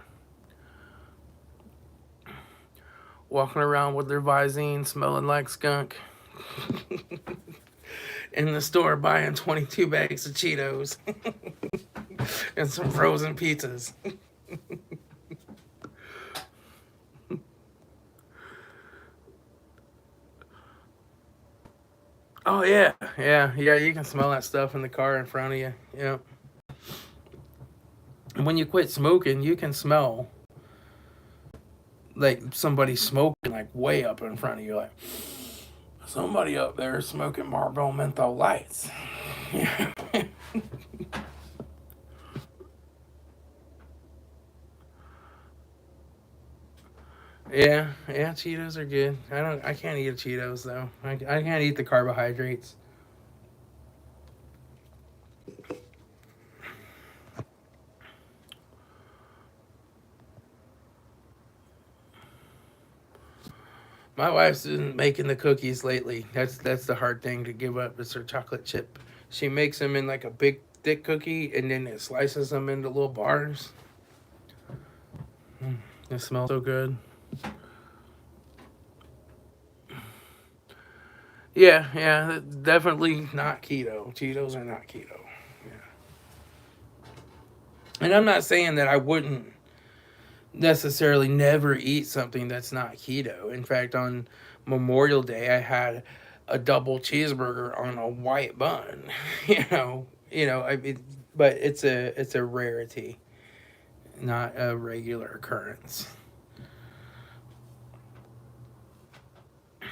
Walking around with their Visine, smelling like skunk. In the store buying 22 bags of Cheetos and some frozen pizzas. Oh yeah, yeah, yeah. You can smell that stuff in the car in front of you. Yeah. And when you quit smoking, you can smell like somebody smoking like way up in front of you. Like somebody up there smoking Marlboro menthol lights. Yeah. Yeah, yeah, Cheetos are good. I can't eat Cheetos though. I can't eat the carbohydrates. My wife's been making the cookies lately. That's the hard thing to give up. It's her chocolate chip. She makes them in like a big thick cookie, and then it slices them into little bars. It smells so good. Yeah, yeah, definitely not keto. Cheetos are not keto. Yeah. And I'm not saying that I wouldn't necessarily never eat something that's not keto. In fact, on Memorial Day, I had a double cheeseburger on a white bun. I mean, but it's a rarity, not a regular occurrence. Yeah.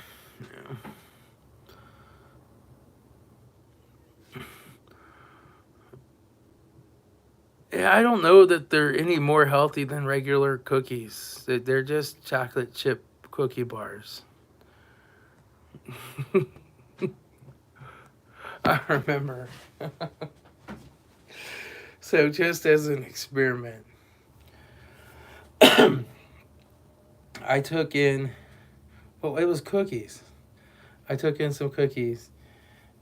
Yeah, I don't know that they're any more healthy than regular cookies. They're just chocolate chip cookie bars. I remember. So, just as an experiment, I took in, well, it was cookies. I took in some cookies,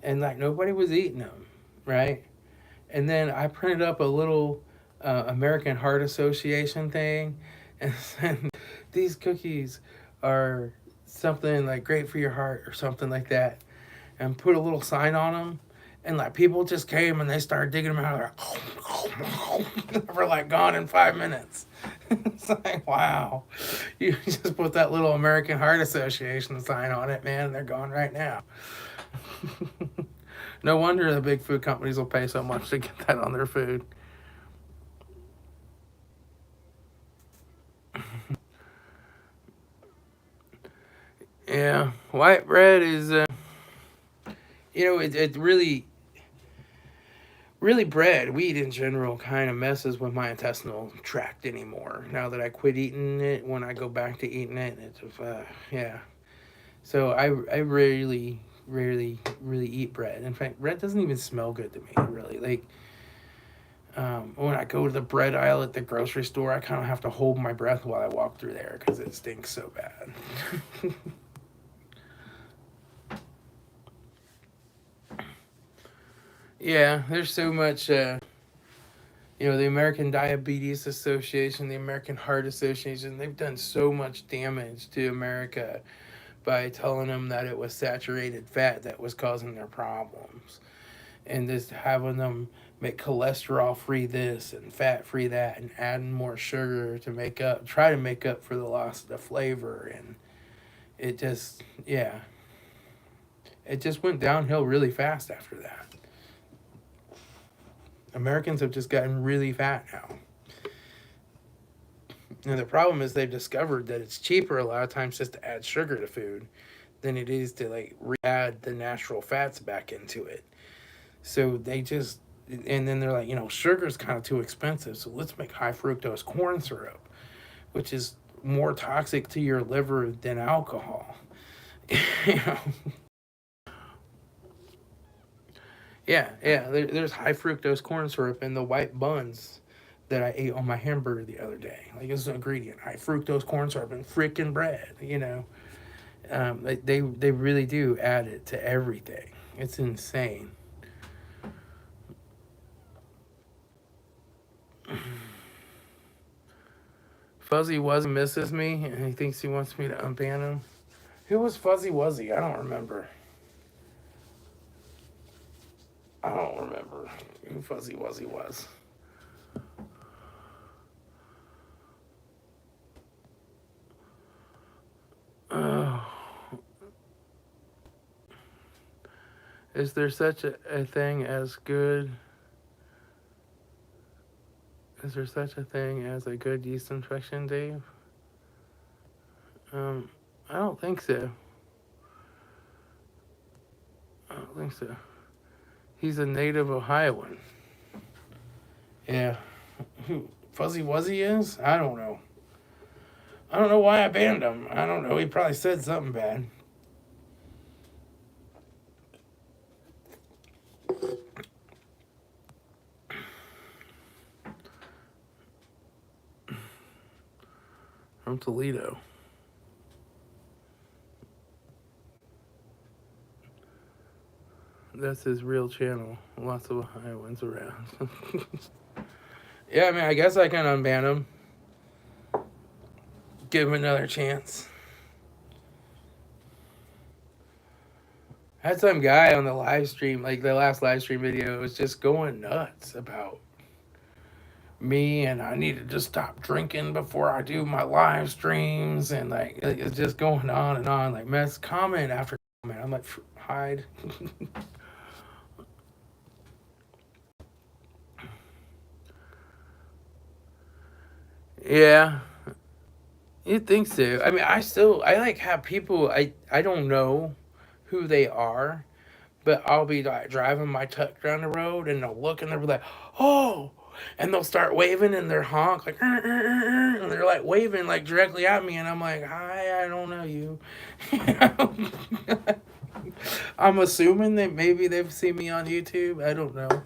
and like nobody was eating them, right? And then I printed up a little American Heart Association thing, and said, these cookies are something like great for your heart or something like that, and put a little sign on them. And like people just came and they started digging them out. Like, for like gone in 5 minutes. It's like, wow, you just put that little American Heart Association sign on it, man. They're gone right now. No wonder the big food companies will pay so much to get that on their food. Yeah, white bread is, it really, really bread, wheat in general, kind of messes with my intestinal tract anymore. Now that I quit eating it, when I go back to eating it, it's, yeah. So I rarely, rarely, really eat bread. In fact, bread doesn't even smell good to me, really. Like, when I go to the bread aisle at the grocery store, I kind of have to hold my breath while I walk through there because it stinks so bad. Yeah, there's so much, the American Diabetes Association, the American Heart Association, they've done so much damage to America by telling them that it was saturated fat that was causing their problems. And just having them make cholesterol free this and fat free that and adding more sugar to try to make up for the loss of the flavor. And it just, yeah, it just went downhill really fast after that. Americans have just gotten really fat now. And the problem is they've discovered that it's cheaper a lot of times just to add sugar to food than it is to like re-add the natural fats back into it. So they just, and then they're like, sugar's kind of too expensive, so let's make high fructose corn syrup, which is more toxic to your liver than alcohol. you know? Yeah. There's high fructose corn syrup in the white buns that I ate on my hamburger the other day. Like it's an ingredient, high fructose corn syrup and freaking bread. They really do add it to everything. It's insane. Fuzzy Wuzzy misses me and he thinks he wants me to unban him. Who was Fuzzy Wuzzy? I don't remember. I don't remember who Fuzzy Wuzzy was. Oh. Is there such a thing as good? Is there such a thing as a good yeast infection, Dave? Um, I don't think so. I don't think so. He's a native Ohioan. Yeah. Who Fuzzy Wuzzy is? I don't know. I don't know why I banned him. I don't know. He probably said something bad. From Toledo. That's his real channel. Lots of Ohioans around. Yeah, I mean, I guess I can unban him. Give him another chance. I had some guy on the live stream, like the last live stream video, was just going nuts about me, and I need to just stop drinking before I do my live streams, and like it's just going on and on, like mess comment after comment. I'm like, hide. Yeah, you'd think so. I mean, I like have people I don't know who they are, but I'll be like driving my truck down the road, and they'll look and they'll be like, "Oh," and they'll start waving in their honk like, and they're like waving like directly at me, and I'm like, "Hi, I don't know you." I'm assuming that maybe they've seen me on YouTube. I don't know.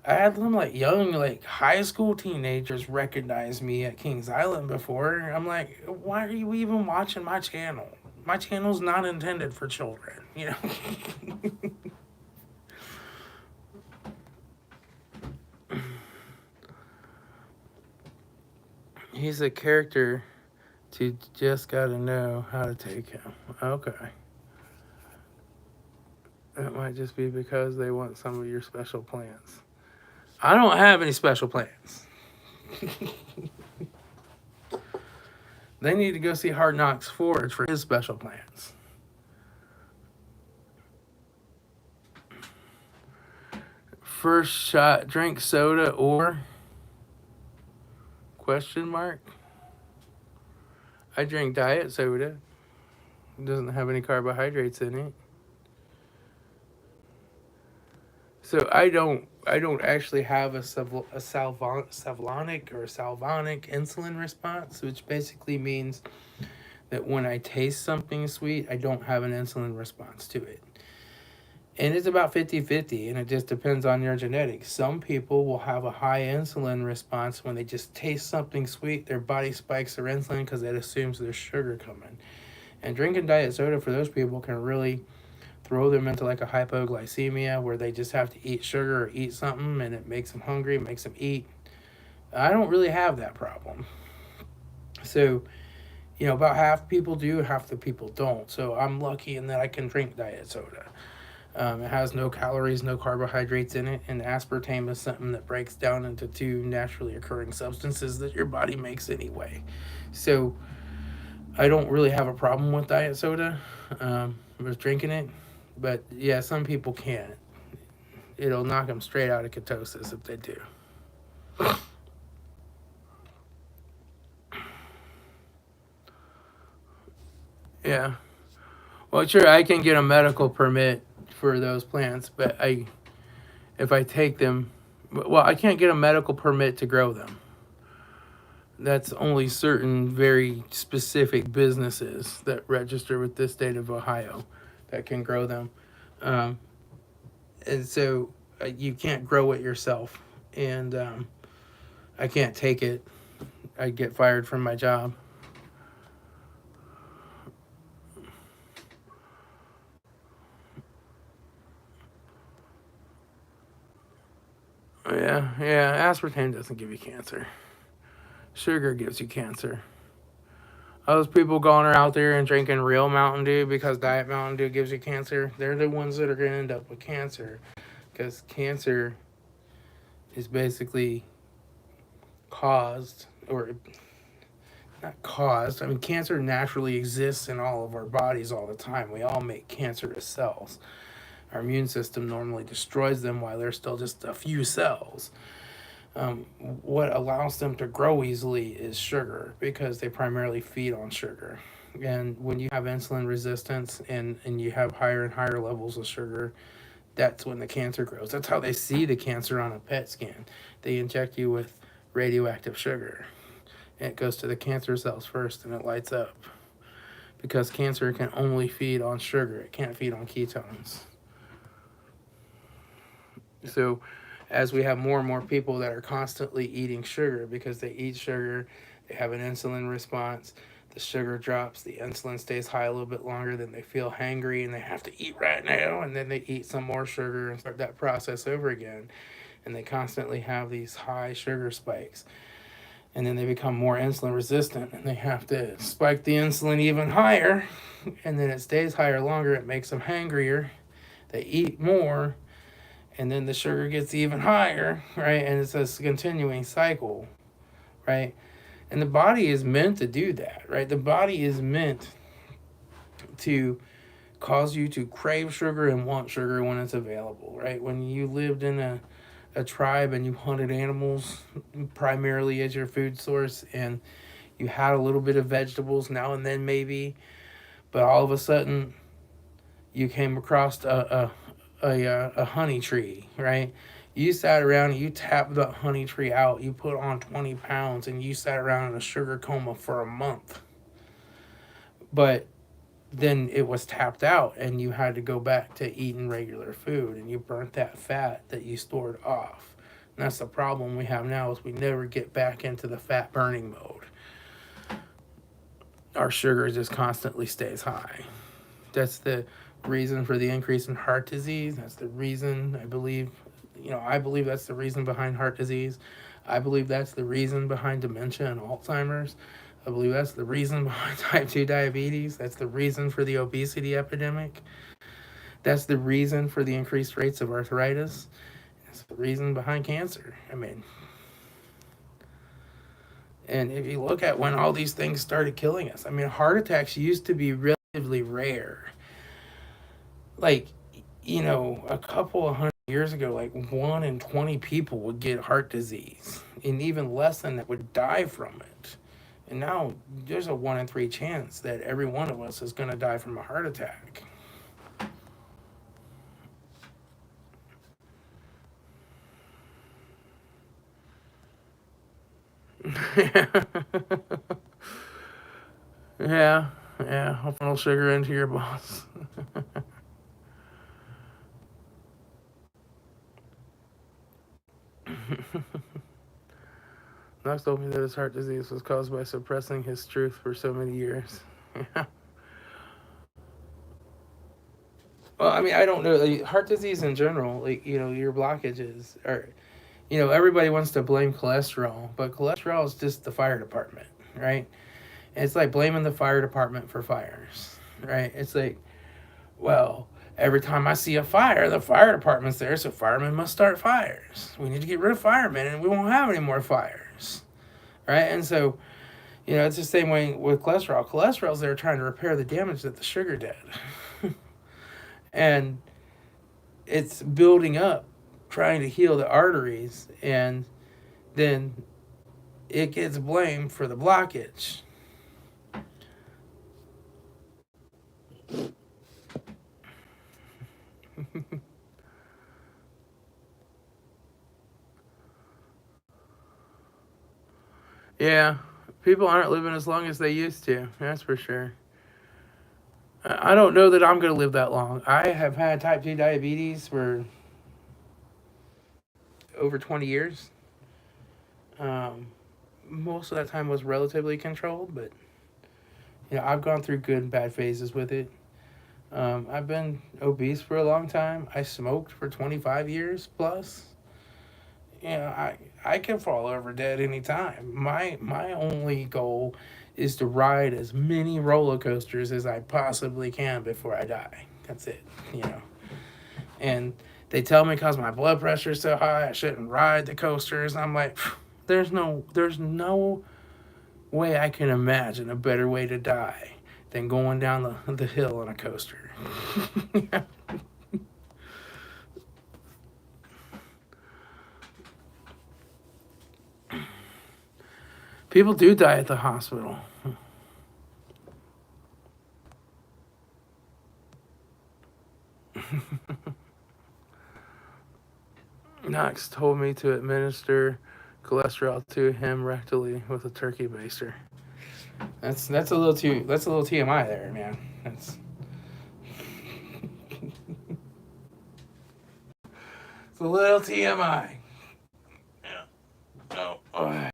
I had them like young, like high school teenagers recognize me at Kings Island before. I'm like, why are you even watching my channel? My channel's not intended for children, you know? He's a character to just gotta know how to take him. Okay. That might just be because they want some of your special plans. I don't have any special plans. They need to go see Hard Knocks Forge for his special plans. First shot, drink soda or question mark? I drink diet soda. It doesn't have any carbohydrates in it. So I don't actually have a salvonic or salvonic insulin response, which basically means that when I taste something sweet, I don't have an insulin response to it. And it's about 50-50, and it just depends on your genetics. Some people will have a high insulin response when they just taste something sweet. Their body spikes their insulin because it assumes there's sugar coming. And drinking diet soda for those people can really throw them into like a hypoglycemia where they just have to eat sugar or eat something, and it makes them hungry, makes them eat. I don't really have that problem. So, about half people do, half the people don't. So I'm lucky in that I can drink diet soda. It has no calories, no carbohydrates in it, and aspartame is something that breaks down into two naturally occurring substances that your body makes anyway. So I don't really have a problem with diet soda. With drinking it, but yeah, some people can't. It'll knock them straight out of ketosis if they do. Yeah. Well, sure, I can get a medical permit for those plants, but if I take them, well, I can't get a medical permit to grow them. That's only certain very specific businesses that register with the state of Ohio that can grow them. And so you can't grow it yourself. And I can't take it. I'd get fired from my job. Yeah. Aspartame doesn't give you cancer. Sugar gives you cancer. Those people going out there and drinking real Mountain Dew because Diet Mountain Dew gives you cancer, they're the ones that are going to end up with cancer. Because cancer is basically caused, or not caused, I mean, cancer naturally exists in all of our bodies all the time. We all make cancerous cells. Our immune system normally destroys them while they're still just a few cells. What allows them to grow easily is sugar because they primarily feed on sugar. And when you have insulin resistance and you have higher and higher levels of sugar, that's when the cancer grows. That's how they see the cancer on a PET scan. They inject you with radioactive sugar. And it goes to the cancer cells first and it lights up. Because cancer can only feed on sugar. It can't feed on ketones. So as we have more and more people that are constantly eating sugar because they eat sugar, they have an insulin response, the sugar drops, the insulin stays high a little bit longer, then they feel hangry and they have to eat right now, and then they eat some more sugar and start that process over again. And they constantly have these high sugar spikes. And then they become more insulin resistant and they have to spike the insulin even higher. And then it stays higher longer. It makes them hangrier. They eat more. And then the sugar gets even higher, right? And it's a continuing cycle, right? And the body is meant to do that, right? The body is meant to cause you to crave sugar and want sugar when it's available, right? When you lived in a tribe and you hunted animals primarily as your food source, and you had a little bit of vegetables now and then maybe, but all of a sudden you came across a honey tree, right? You sat around and you tapped that honey tree out, you put on 20 pounds, and you sat around in a sugar coma for a month. But then it was tapped out and you had to go back to eating regular food, and you burnt that fat that you stored off. And that's the problem we have now, is we never get back into the fat burning mode. Our sugar just constantly stays high. That's the reason for the increase in heart disease. That's the reason, I believe that's the reason behind heart disease. I believe that's the reason behind dementia and Alzheimer's. I believe that's the reason behind type 2 diabetes. That's the reason for the obesity epidemic. That's the reason for the increased rates of arthritis. That's the reason behind cancer. And if you look at when all these things started killing us, heart attacks used to be relatively rare. Like, a couple of hundred years ago, like 1 in 20 people would get heart disease, and even less than that would die from it. And now there's a 1 in 3 chance that every one of us is going to die from a heart attack. Yeah, I'll funnel sugar into your boss. Knox told me that his heart disease was caused by suppressing his truth for so many years. Yeah. Well, I don't know. Like, heart disease in general, your blockages are, everybody wants to blame cholesterol, but cholesterol is just the fire department, right? And it's like blaming the fire department for fires, right? It's like, well, every time I see a fire, the fire department's there, so firemen must start fires. We need to get rid of firemen, and we won't have any more fires, right? And so, it's the same way with cholesterol. Cholesterol's there trying to repair the damage that the sugar did. And it's building up, trying to heal the arteries, and then it gets blamed for the blockage. Yeah, people aren't living as long as they used to, that's for sure. I don't know that I'm going to live that long. I have had type 2 diabetes for over 20 years. Um, Most of that time was relatively controlled, but I've gone through good and bad phases with it. I've been obese for a long time. I smoked for 25 years plus. I can fall over dead anytime. My only goal is to ride as many roller coasters as I possibly can before I die. That's it. And they tell me because my blood pressure is so high, I shouldn't ride the coasters. I'm like, there's no way I can imagine a better way to die than going down the hill on a coaster. People do die at the hospital. Knox told me to administer cholesterol to him rectally with a turkey baster. That's a little TMI there, man. That's it's a little TMI. Yeah. Oh.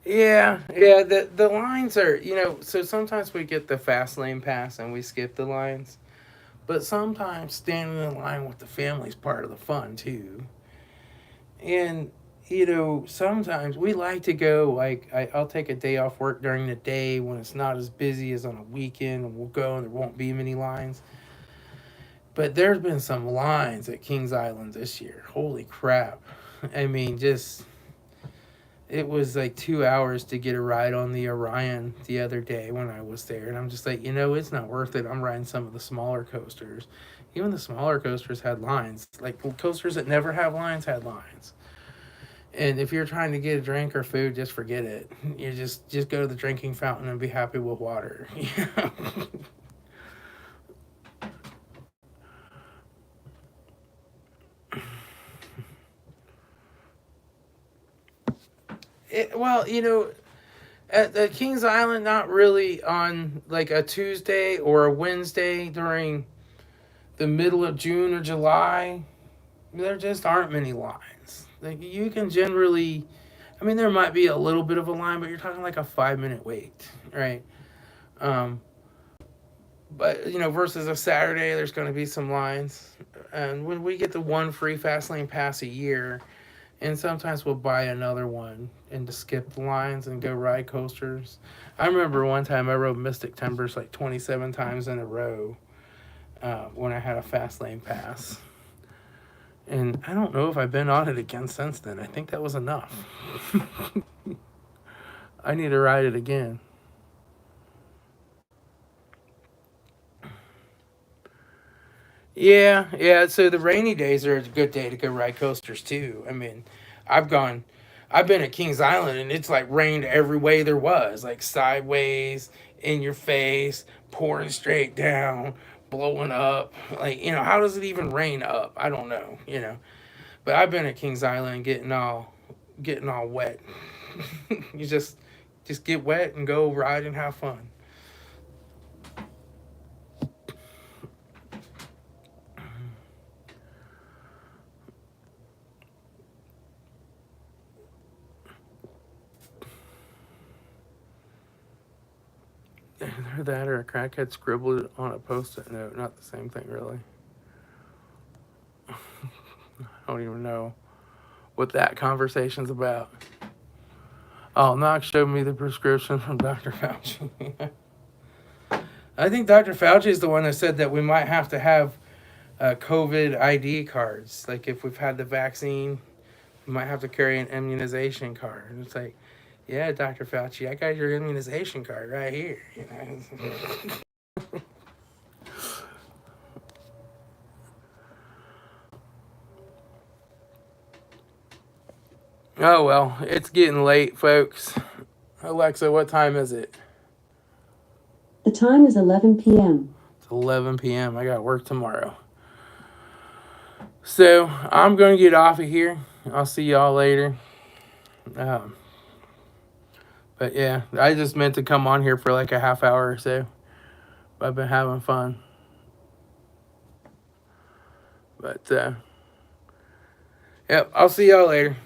Yeah. The lines are, so sometimes we get the fast lane pass and we skip the lines, but sometimes standing in line with the family's part of the fun too. And sometimes we like to go, like I'll take a day off work during the day when it's not as busy as on a weekend, and we'll go and there won't be many lines. But there's been some lines at Kings Island this year. Holy crap. I mean, just it was like 2 hours to get a ride on the Orion the other day when I was there. And I'm just like, it's not worth it. I'm riding some of the smaller coasters. Even the smaller coasters had lines. Like coasters that never have lines had lines. And if you're trying to get a drink or food, just forget it. You just go to the drinking fountain and be happy with water. Well, at Kings Island, not really on like a Tuesday or a Wednesday during the middle of June or July. There just aren't many lines. Like you can generally, I mean, there might be a little bit of a line, but you're talking like a 5 minute wait, right? Um, but versus a Saturday, there's going to be some lines, and when we get the one free fast lane pass a year, and sometimes we'll buy another one and just skip the lines and go ride coasters. I remember one time I rode Mystic Timbers like 27 times in a row when I had a fast lane pass. And I don't know if I've been on it again since then. I think that was enough. I need to ride it again. Yeah. So the rainy days are a good day to go ride coasters too. I mean, I've gone, I've been at Kings Island and it's like rained every way there was, like sideways, in your face, pouring straight down, blowing up. Like, how does it even rain up? I don't know. But I've been at Kings Island getting all wet. You just get wet and go ride and have fun. Either that or a crackhead scribbled on a post-it note. Not the same thing, really. I don't even know what that conversation's about. Oh, Knox showed me the prescription from Dr. Fauci. I think Dr. Fauci is the one that said that we might have to have COVID ID cards. Like if we've had the vaccine, we might have to carry an immunization card. And it's like, yeah, Dr. Fauci, I got your immunization card right here. Oh well, it's getting late, folks. Alexa, what time is it? The time is 11 p.m. It's 11 p.m. I got work tomorrow. So I'm going to get off of here. I'll see y'all later. Um, but yeah, I just meant to come on here for like a half hour or so. I've been having fun. But, yep, I'll see y'all later.